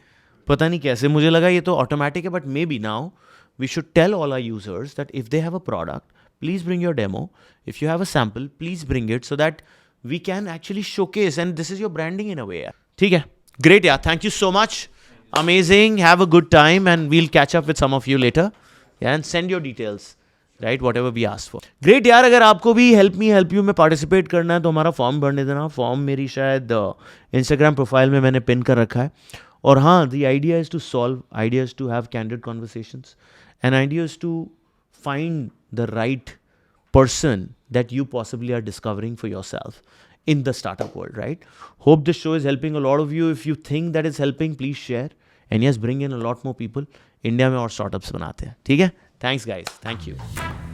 पता नहीं कैसे, मुझे लगा ये तो ऑटोमेटिक है, but maybe now we should tell all our users that if they have a product please bring your demo, if you have a sample please bring it, so that we can actually showcase and this is your branding in a way. ठीक है, great यार, thank you so much, amazing, have a good time and we'll catch up with some of you later, yeah, and send your details, right, whatever we asked for. Great यार, अगर आपको भी help me help you में participate करना है तो हमारा form भरने देना, फॉर्म मेरी शायद इंस्टाग्राम प्रोफाइल में मैंने पिन कर रखा है। और हाँ, the idea is to solve, idea is to have candid conversations and idea is to find the right person that you possibly are discovering for yourself in the startup world, right? Hope this show is helping a lot of you. If you think that it's helping, please share. And yes, bring in a lot more people. India में और startups बनाते हैं, ठीक है? Thanks guys. Thank you.